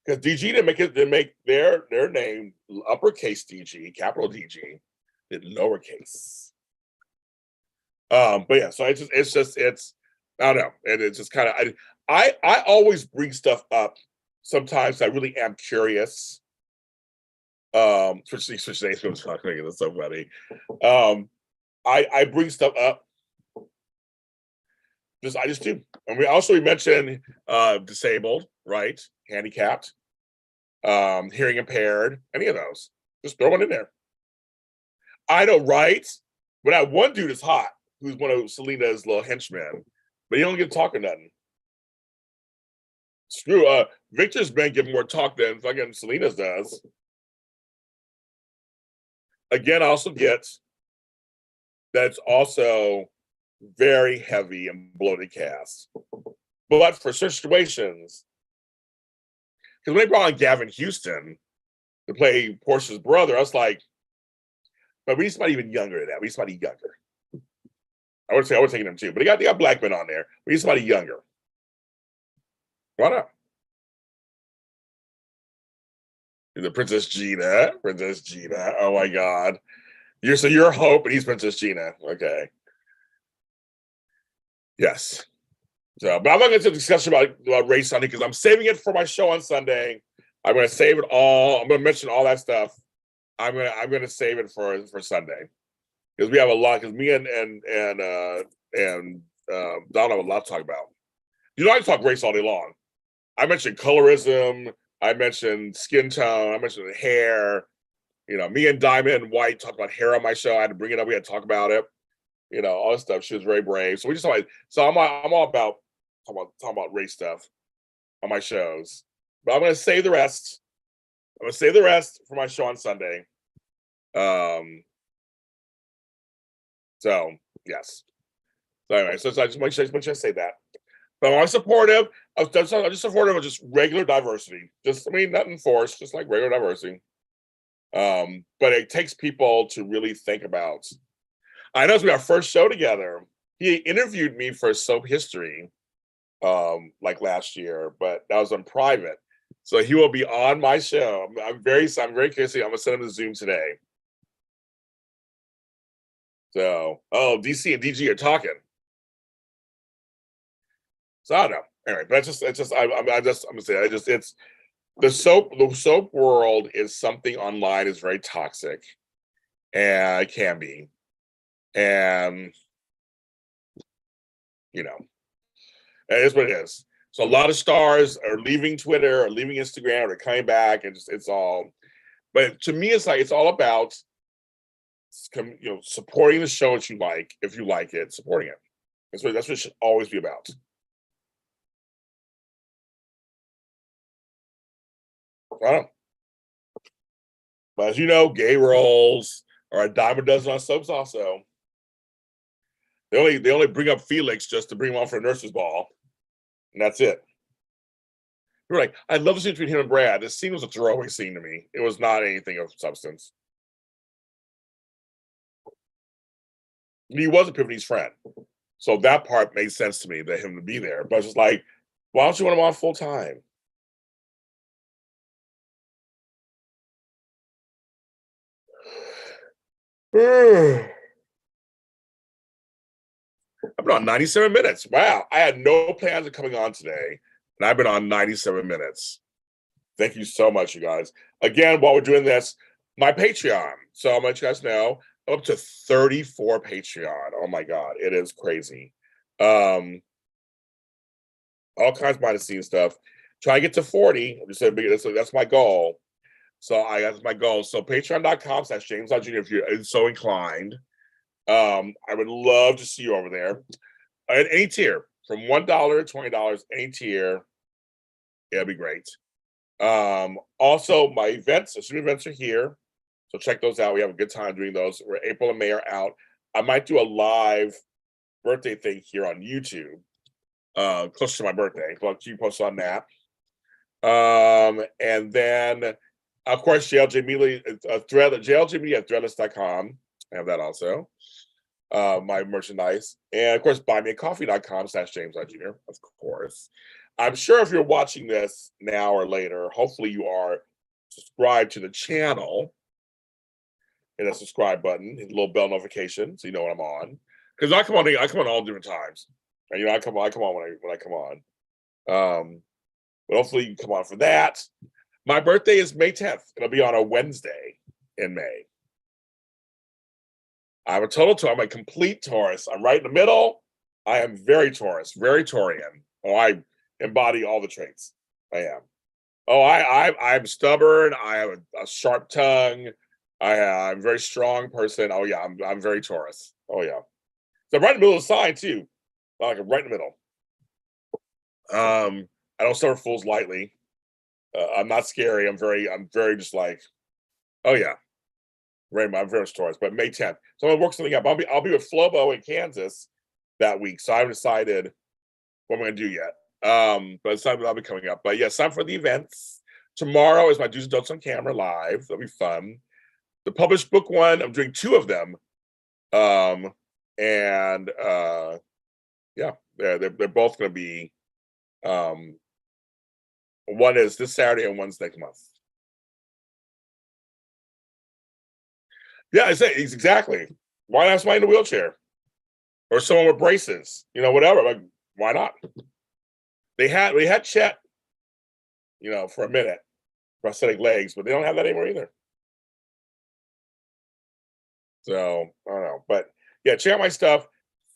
Because DG didn't make their name uppercase DG, capital DG, did lowercase. But yeah, so it's I don't know, and it's just kind of I always bring stuff up. Sometimes I really am curious. Switch names. That's so funny. I bring stuff up. I just do. And we mentioned disabled, right? Handicapped, hearing impaired, any of those. Just throw one in there. I know, right? But that one dude is hot, who's one of Selena's little henchmen, but he don't get to talk or nothing. Screw Victor's been giving more talk than fucking Selena's does. Again, I also get that it's also very heavy and bloated cast. But for certain situations, because when they brought on Gavin Houston to play Portia's brother, I was like, but we need somebody even younger than that. We need somebody younger. I would say I would take him too, but they got black men on there. We need somebody younger. Come on up. The Princess Gina. Princess Gina. Oh my God. You're Hope and he's Princess Gina. Okay. Yes. So, but I'm not going to discuss about race Sunday because I'm saving it for my show on Sunday. I'm going to save it all. I'm going to mention all that stuff. I'm going to save it for Sunday because we have a lot. Because me and Don have a lot to talk about. You know, I can talk race all day long. I mentioned colorism. I mentioned skin tone. I mentioned hair. You know, me and Diamond White talked about hair on my show. I had to bring it up. We had to talk about it. You know, all this stuff. She was very brave. So we just talked. So I'm all about talking about race stuff on my shows. But I'm going to save the rest. I'm going to save the rest for my show on Sunday. So yes. So anyway, so I just want to say that. But I'm supportive of just regular diversity. Just nothing forced, just like regular diversity. But it takes people to really think about. I know it's our first show together. He interviewed me for Soap History, like last year, but that was in private. So he will be on my show. I'm very curious. I'm gonna send him the Zoom today. So, DC and DG are talking. So I don't know. Anyway, but I'm gonna say it's the soap world is something online is very toxic, and it can be, and you know, it is what it is. So a lot of stars are leaving Twitter or leaving Instagram or coming back, and it's all. But to me, it's like it's all about supporting the show that you like. If you like it, supporting it. That's what it should always be about. But as you know, gay roles are a dime a dozen on soaps. Also, they only bring up Felix just to bring him on for a nurse's ball, and that's it. You're like, I love the scene between him and Brad. This scene was a throwaway scene to me. It was not anything of substance. He was Epiphany's friend, so that part made sense to me that him to be there. But it's just like, why don't you want him on full time? I've been on 97 minutes. Wow. I had no plans of coming on today, and I've been on 97 minutes. Thank you so much, you guys. Again, while we're doing this, my Patreon. So I'll let you guys know, I'm up to 34 Patreon. Oh my God, it is crazy. All kinds of behind the scenes stuff. Try to get to 40. I'm just saying, that's my goal. So that's my goal. So patreon.com/James Lott Jr. if you're so inclined. I would love to see you over there. At any tier, from $1 to $20, any tier, it'll be great. Also, my events, Zoom events are here. So check those out. We have a good time doing those. Where April and May are out. I might do a live birthday thing here on YouTube, close to my birthday. So I'll keep posted on that. And then, of course, JLJ Media, JLJ Media at threadless.com. I have that also. My merchandise. And of course, buymeacoffee.com/James Lott Jr. Of course. I'm sure if you're watching this now or later, hopefully you are subscribed to the channel. Hit a subscribe button, hit a little bell notification so you know when I'm on. Because I come on all different times. And I come on when I come on. But hopefully you can come on for that. My birthday is May 10th. It'll be on a Wednesday in May. I'm I'm a complete Taurus. I'm right in the middle. I am very Taurus, very Taurian. Oh, I embody all the traits. I am. Oh, I'm stubborn. I have a sharp tongue. I'm a very strong person. Oh yeah, I'm very Taurus. Oh yeah. So I'm right in the middle of the sign too. Like I'm right in the middle. I don't suffer fools lightly. I'm not scary. I'm very just like, oh yeah. I'm very Taurus, but May 10th. So I'm gonna work something up. I'll be with Flobo in Kansas that week. So I haven't decided what I'm gonna do yet. But it's time I'll be coming up. But yes, time for the events. Tomorrow is my Do's and Don'ts on Camera live. That'll be fun. The published book one, I'm doing 2 of them. Yeah, they're both gonna be One is this Saturday and one's next month. Yeah, I say exactly. Why not somebody in a wheelchair or someone with braces? You know, whatever. Like, why not? We had Chet, you know, for a minute, prosthetic legs, but they don't have that anymore either. So I don't know, but yeah, check out my stuff.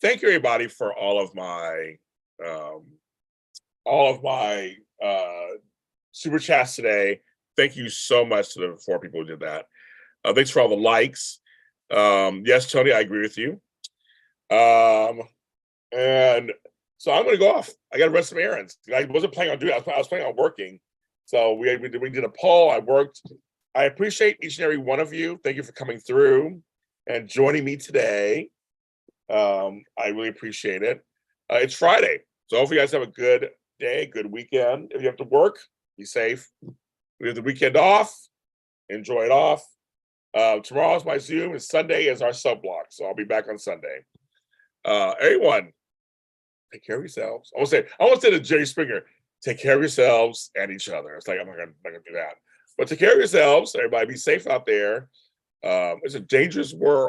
Thank you everybody for um, all of my super chats today. Thank you so much to the 4 people who did that. Thanks for all the likes. Yes, Tony, I agree with you. And so I'm going to go off. I got to run some errands. I wasn't planning on doing it. I was planning on working. So we did a poll. I worked. I appreciate each and every one of you. Thank you for coming through and joining me today. I really appreciate it. It's Friday. So hopefully you guys have a good day, good weekend. If you have to work, be safe. We have the weekend off. Enjoy it off. Tomorrow's my Zoom and Sunday is our sub block. So I'll be back on Sunday. Everyone, take care of yourselves. I want to say to Jerry Springer, take care of yourselves and each other. It's like, I'm not gonna do that. But take care of yourselves. Everybody be safe out there. It's a dangerous world.